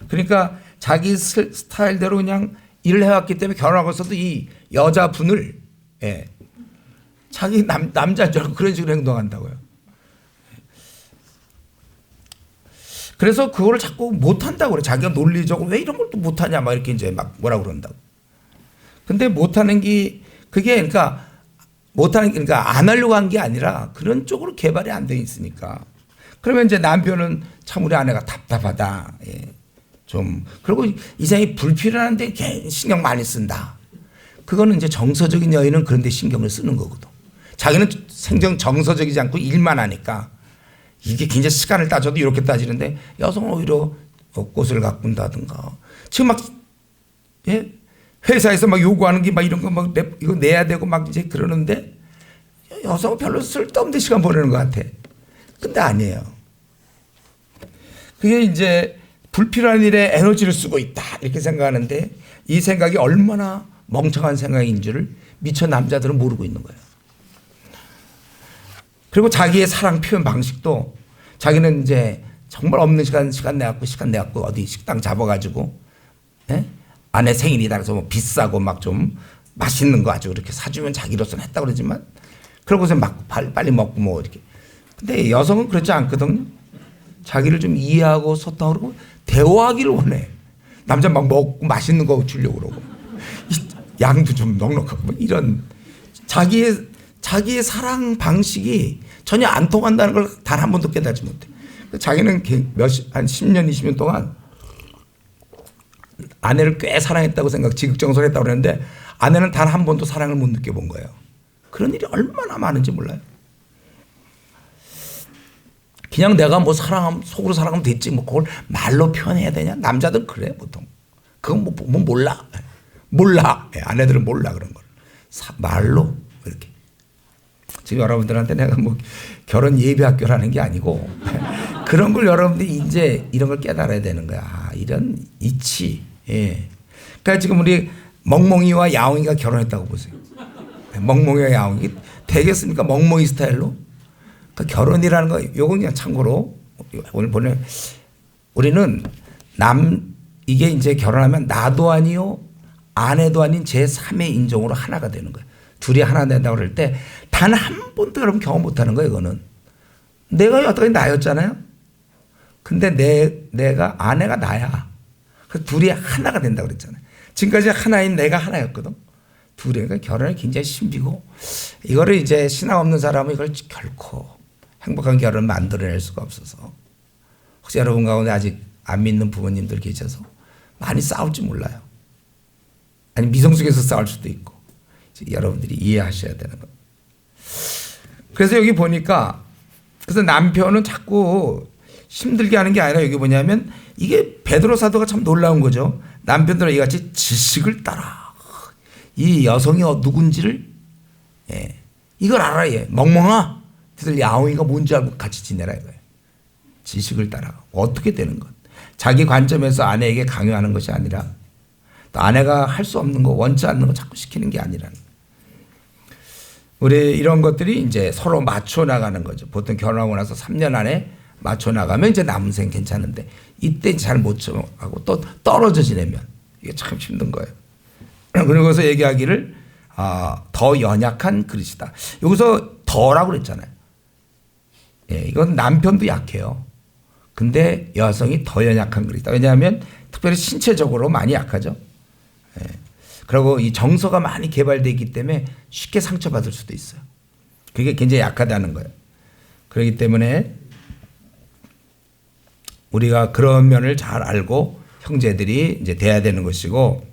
그러니까 자기 스타일대로 그냥 일을 해왔기 때문에 결혼하고서도 이 여자분을 자기 남자인 줄 알고 그런 식으로 행동한다고요. 그래서 그거를 자꾸 못한다고 그래. 자기가 논리적으로 왜 이런 걸 또 못하냐 막 이렇게 이제 막 뭐라 그런다고. 근데 못하는 게 그게 그러니까 못하는 게 그러니까 안 하려고 한 게 아니라 그런 쪽으로 개발이 안 돼 있으니까. 그러면 이제 남편은 참 우리 아내가 답답하다. 좀 그리고 이상이 불필요한데 신경 많이 쓴다. 그거는 이제 정서적인 여인은 그런 데 신경을 쓰는 거거든. 자기는 생전 정서적이지 않고 일만 하니까 이게 굉장히 시간을 따져도 이렇게 따지는데 여성은 오히려 꽃을 가꾼다든가 지금 막 회사에서 막 요구하는 게 막 이런 거 막 이거 내야 되고 막 이제 그러는데 여성은 별로 쓸데없는 시간 보내는 것 같아. 근데 아니에요. 그게 이제 불필요한 일에 에너지를 쓰고 있다 이렇게 생각하는데 이 생각이 얼마나 멍청한 생각인 줄을 미처 남자들은 모르고 있는 거예요. 그리고 자기의 사랑 표현 방식도 자기는 이제 정말 없는 시간 내갖고 어디 식당 잡아가지고 아내 생일이다 그래서 뭐 비싸고 막 좀 맛있는 거 아주 그렇게 사주면 자기로서는 했다고 그러지만 그러고서 막 빨리 먹고 뭐 이렇게. 근데 여성은 그렇지 않거든요. 자기를 좀 이해하고 소통하고 대화하기를 원해. 남자 막 먹고 맛있는 거 주려고 그러고 양도 좀 넉넉하고 뭐 이런 자기의 사랑 방식이 전혀 안 통한다는 걸 단 한 번도 깨닫지 못해. 자기는 한 10년 20년 동안 아내를 꽤 사랑했다고 지극정성했다고 그랬는데 아내는 단 한 번도 사랑을 못 느껴본 거예요. 그런 일이 얼마나 많은지 몰라요. 그냥 내가 뭐 속으로 사랑하면 됐지 뭐 그걸 말로 표현해야 되냐? 남자들은 그래 보통. 그건 뭐 몰라. 아내들은 몰라 그런 걸. 말로 이렇게. 지금 여러분들한테 내가 뭐 결혼 예비 학교라는 게 아니고 그런 걸 여러분들이 이제 이런 걸 깨달아야 되는 거야. 이런 이치. 그러니까 지금 우리 멍멍이와 야옹이가 결혼했다고 보세요. 멍멍이와 야옹이 되겠습니까? 멍멍이 스타일로. 그러니까 결혼이라는 거 요건 그냥 참고로 오늘 보내 우리는 이게 이제 결혼하면 나도 아니요 아내도 아닌 제3의 인종으로 하나가 되는 거예요. 둘이 하나 된다고 그럴 때 단 한 번도 여러분 경험 못하는 거예요. 이거는 내가 여태까지 나였잖아요. 근데 내가 아내가 나야. 그 둘이 하나가 된다고 그랬잖아요. 지금까지 하나인 내가 하나였거든. 둘이 그러니까 결혼이 굉장히 신비고 이거를 이제 신앙 없는 사람은 이걸 결코 행복한 결혼을 만들어낼 수가 없어서 혹시 여러분 가운데 아직 안 믿는 부모님들 계셔서 많이 싸울지 몰라요. 아니 미성숙해서 싸울 수도 있고 여러분들이 이해하셔야 되는 겁니다. 그래서 여기 보니까 그래서 남편은 자꾸 힘들게 하는 게 아니라 여기 뭐냐면 이게 베드로 사도가 참 놀라운 거죠. 남편들은 이같이 지식을 따라 이 여성이 누군지를 이걸 알아야 해. 멍멍아 너희들 야옹이가 뭔지 알고 같이 지내라 이거예요. 지식을 따라 어떻게 되는 것. 자기 관점에서 아내에게 강요하는 것이 아니라 또 아내가 할 수 없는 거 원치 않는 거 자꾸 시키는 게 아니라는 거예요. 우리 이런 것들이 이제 서로 맞춰 나가는 거죠. 보통 결혼하고 나서 3년 안에 맞춰 나가면 이제 남은 생 괜찮은데 이때 잘 못 하고 또 떨어져 지내면 이게 참 힘든 거예요. 그러고서 얘기하기를 더 연약한 그릇이다. 여기서 더라고 그랬잖아요. 예, 이건 남편도 약해요. 근데 여성이 더 연약한 거 있다. 왜냐하면 특별히 신체적으로 많이 약하죠. 예. 그리고 이 정서가 많이 개발되어 있기 때문에 쉽게 상처받을 수도 있어요. 그게 굉장히 약하다는 거예요. 그렇기 때문에 우리가 그런 면을 잘 알고 형제들이 이제 돼야 되는 것이고,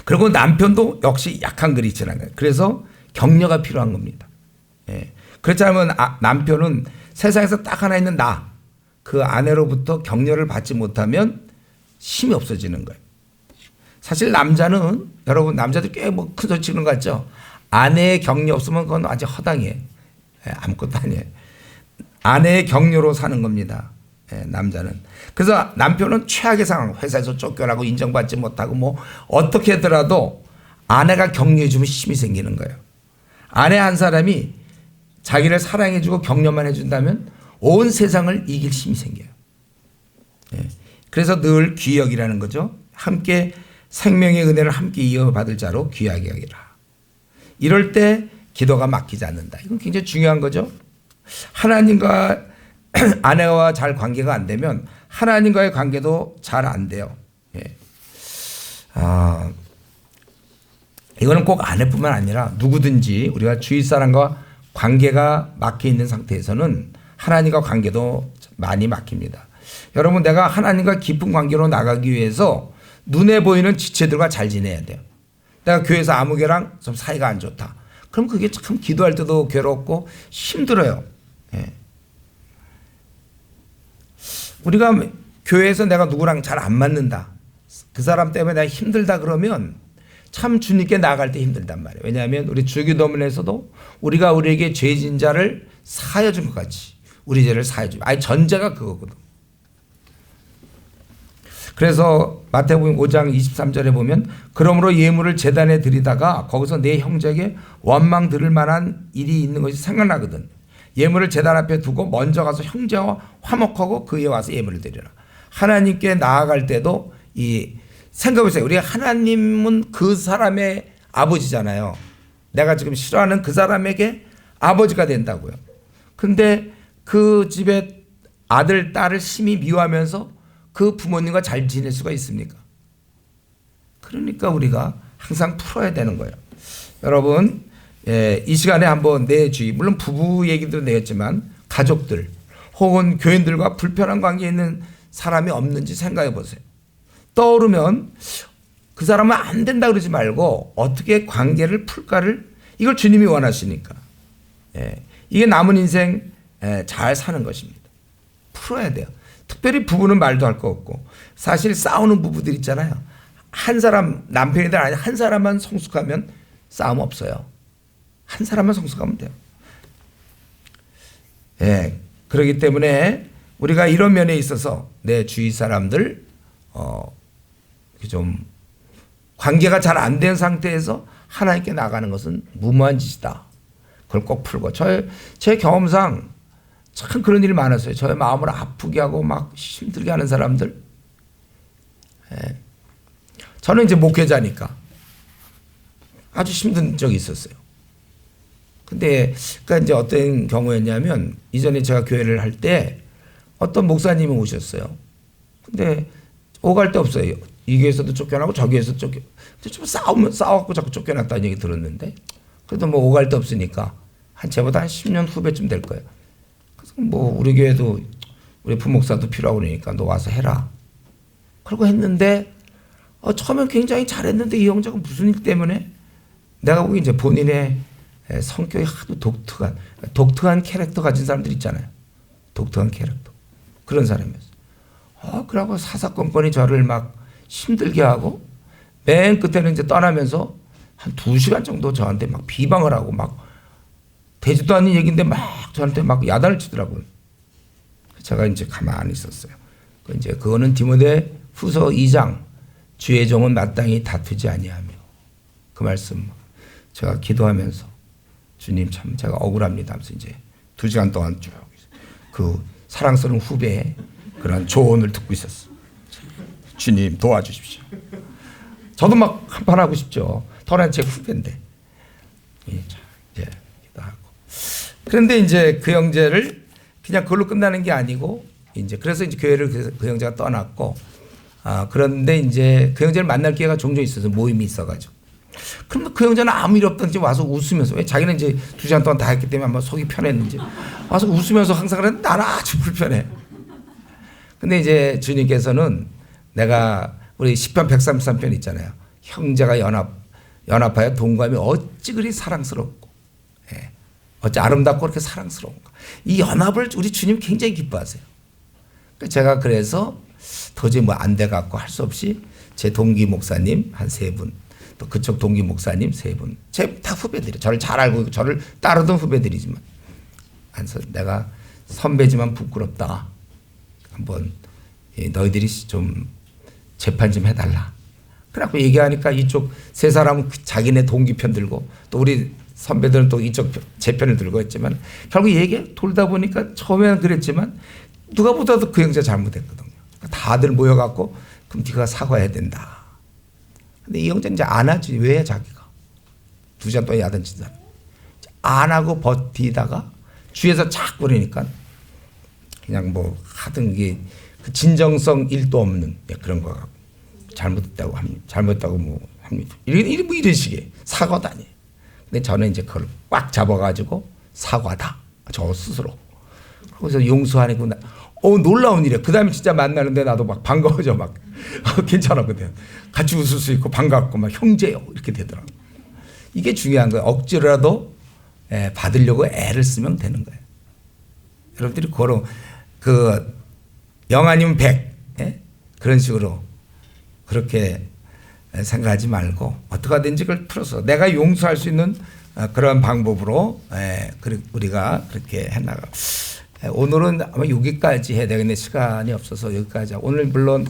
그리고 남편도 역시 약한 글이 있잖아요. 그래서 격려가 필요한 겁니다. 예. 그렇지 않으면 남편은 세상에서 딱 하나 있는 그 아내로부터 격려를 받지 못하면 힘이 없어지는 거예요. 사실 남자는, 여러분 남자들 꽤 뭐 큰 소리 치는 것 같죠? 아내의 격려 없으면 그건 아주 허당해. 예, 아무것도 아니에요. 아내의 격려로 사는 겁니다. 예, 남자는. 그래서 남편은 최악의 상황, 회사에서 쫓겨나고 인정받지 못하고 뭐 어떻게 하더라도 아내가 격려해 주면 힘이 생기는 거예요. 아내 한 사람이 자기를 사랑해 주고 격려만 해준다면 온 세상을 이길 힘이 생겨요. 예. 그래서 늘 귀역이라는 거죠. 함께 생명의 은혜를 함께 이어받을 자로 귀하게 여기라. 이럴 때 기도가 막히지 않는다. 이건 굉장히 중요한 거죠. 하나님과 아내와 잘 관계가 안 되면 하나님과의 관계도 잘 안 돼요. 예. 이거는 꼭 아내뿐만 아니라 누구든지 우리가 주위 사람과 관계가 막혀 있는 상태에서는 하나님과 관계도 많이 막힙니다. 여러분, 내가 하나님과 깊은 관계로 나가기 위해서 눈에 보이는 지체들과 잘 지내야 돼요. 내가 교회에서 아무개랑 좀 사이가 안 좋다. 그럼 그게 참 기도할 때도 괴롭고 힘들어요. 예. 우리가 교회에서 내가 누구랑 잘 안 맞는다, 그 사람 때문에 내가 힘들다 그러면 참 주님께 나아갈 때 힘들단 말이에요. 왜냐하면 우리 주기도문에서도 우리가 우리에게 죄진 자를 사하여 준 것 같이 우리 죄를 사하여 줍니다. 아니 전제가 그거거든. 그래서 마태복음 5장 23절에 보면 그러므로 예물을 제단에 드리다가 거기서 내 형제에게 원망 들을 만한 일이 있는 것이 생각나거든. 예물을 제단 앞에 두고 먼저 가서 형제와 화목하고 그에 와서 예물을 드리라. 하나님께 나아갈 때도 이 생각해보세요. 우리 하나님은 그 사람의 아버지잖아요. 내가 지금 싫어하는 그 사람에게 아버지가 된다고요. 근데 그 집에 아들, 딸을 심히 미워하면서 그 부모님과 잘 지낼 수가 있습니까? 그러니까 우리가 항상 풀어야 되는 거예요. 여러분, 이 시간에 한번 내 주위, 물론 부부 얘기도 내었지만 가족들 혹은 교인들과 불편한 관계에 있는 사람이 없는지 생각해 보세요. 떠오르면 그 사람은 안 된다 그러지 말고 어떻게 관계를 풀까를, 이걸 주님이 원하시니까. 이게 남은 인생 잘 사는 것입니다. 풀어야 돼요. 특별히 부부는 말도 할 거 없고, 사실 싸우는 부부들 있잖아요. 한 사람, 남편이든 아니 한 사람만 성숙하면 싸움 없어요. 한 사람만 성숙하면 돼요. 그렇기 때문에 우리가 이런 면에 있어서 내 주위 사람들 좀 관계가 잘 안 된 상태에서 하나님께 나가는 것은 무모한 짓이다. 그걸 꼭 풀고, 제 경험상 참 그런 일이 많았어요. 저의 마음을 아프게 하고 막 힘들게 하는 사람들. 저는 이제 목회자니까 아주 힘든 적이 있었어요. 근데 그러니까 이제 어떤 경우였냐면, 이전에 제가 교회를 할 때 어떤 목사님이 오셨어요. 근데 오갈 데 없어요. 이 교회에서도 쫓겨나고 저 교회에서도 쫓겨. 좀 싸워갖고 자꾸 쫓겨났다는 얘기 들었는데, 그래도 뭐 오갈 데 없으니까 제보다 한 10년 후배쯤 될 거예요. 그래서 뭐 우리 교회도 우리 부목사도 필요하고 그러니까 너 와서 해라. 그러고 했는데 처음엔 굉장히 잘했는데 이 형제가 무슨 일 때문에, 내가 보기 이제 본인의 성격이 하도 독특한 캐릭터 가진 사람들 있잖아요. 독특한 캐릭터. 그런 사람이었어요. 그러고 사사건건이 저를 막 힘들게 하고, 맨 끝에는 이제 떠나면서 한 2시간 정도 저한테 막 비방을 하고, 막 되지도 않는 얘기인데 막 저한테 막 야단을 치더라고요. 제가 이제 가만히 있었어요. 이제 그거는 디모데 후서 2장 주의 종은 마땅히 다투지 아니하며, 그 말씀 제가 기도하면서 주님 참 제가 억울합니다 하면서 이제 2시간 동안 쭉 그 사랑스러운 후배의 그런 조언을 듣고 있었어요. 주님 도와주십시오. 저도 막 한판 하고 싶죠. 더는 제 후배인데. 이제 기도하고. 그런데 이제 그 형제를 그냥 그걸로 끝나는 게 아니고 이제 그래서 이제 교회를 그 형제가 떠났고 그런데 이제 그 형제를 만날 기회가 종종 있어서 모임이 있어가지고 그러면 그 형제는 아무 일 없던지 와서 웃으면서 왜 자기는 이제 2시간 동안 다 했기 때문에 아마 속이 편했는지 와서 웃으면서 항상 그랬는데 나는 아주 불편해. 근데 이제 주님께서는 내가 우리 시편 133편 있잖아요. 형제가 연합하여 동감이 어찌 그리 사랑스럽고 어찌 아름답고 그렇게 사랑스러운가. 이 연합을 우리 주님 굉장히 기뻐하세요. 제가 그래서 도저히 뭐 안 돼 갖고 할 수 없이 제 동기 목사님 한 3분 또 그쪽 동기 목사님 3분 제 다 후배들이 저를 잘 알고 있고 저를 따르던 후배들이지만 그래서 내가 선배지만 부끄럽다. 한번 너희들이 좀 재판 좀 해달라. 그래갖고 얘기하니까 이쪽 3사람은 자기네 동기 편 들고 또 우리 선배들은 또 이쪽 제 편을 들고 했지만 결국 얘기 돌다 보니까 처음에는 그랬지만 누가 보다도 그 형제 잘못했거든요. 다들 모여갖고 그럼 네가 사과해야 된다. 근데 이 형제는 이제 안 하지. 왜 자기가 2시간 동안 야단친 사람 안 하고 버티다가 주위에서 착 그러니까 그냥 뭐 하든 게 그 진정성 1도 없는 그런 거 갖고 잘못했다고 합니다. 잘못했다고 뭐 합니다. 이런 식의 사과도 아니에요. 근데 저는 이제 그걸 꽉 잡아가지고 사과다. 저 스스로. 그래서 용서하니까 놀라운 일이야. 그 다음에 진짜 만나는데 나도 막 반가워져 막 괜찮았거든. 같이 웃을 수 있고 반갑고 막 형제요 이렇게 되더라고. 이게 중요한 거예요. 억지로라도 받으려고 애를 쓰면 되는 거예요. 여러분들이 그 0 아니면 100 그런 식으로 그렇게 생각하지 말고 어떻게 하든지 그걸 풀어서 내가 용서할 수 있는 그런 방법으로 우리가 그렇게 해나가. 오늘은 아마 여기까지 해야 되겠네. 시간이 없어서 여기까지 하고. 오늘 물론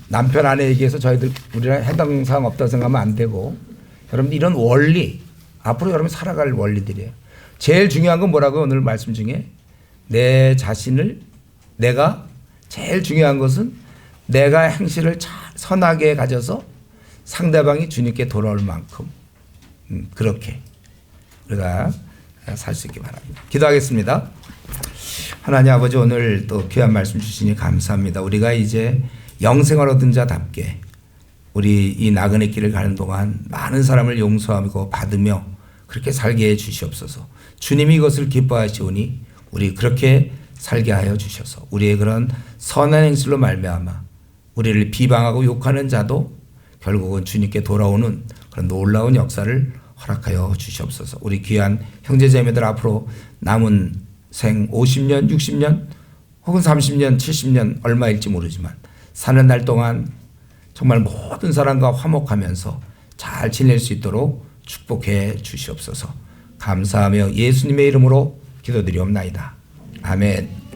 남편 아내 얘기해서 저희들 우리랑 해당 사항 없다고 생각하면 안 되고 여러분 이런 원리 앞으로 여러분 살아갈 원리들이에요. 제일 중요한 건 뭐라고요? 오늘 말씀 중에 내 자신을 내가 제일 중요한 것은 내가 행실을 선하게 가져서 상대방이 주님께 돌아올 만큼 그렇게 우리가 살 수 있기 바랍니다. 기도하겠습니다. 하나님 아버지 오늘 또 귀한 말씀 주시니 감사합니다. 우리가 이제 영생을 얻은 자답게 우리 이 나그네 길을 가는 동안 많은 사람을 용서하고 받으며 그렇게 살게 해 주시옵소서. 주님이 이것을 기뻐하시오니 우리 그렇게 살게 하여 주셔서 우리의 그런 선한 행실로 말미암아 우리를 비방하고 욕하는 자도 결국은 주님께 돌아오는 그런 놀라운 역사를 허락하여 주시옵소서. 우리 귀한 형제자매들 앞으로 남은 생 50년, 60년 혹은 30년, 70년 얼마일지 모르지만 사는 날 동안 정말 모든 사람과 화목하면서 잘 지낼 수 있도록 축복해 주시옵소서. 감사하며 예수님의 이름으로 기도드리옵나이다. 아멘.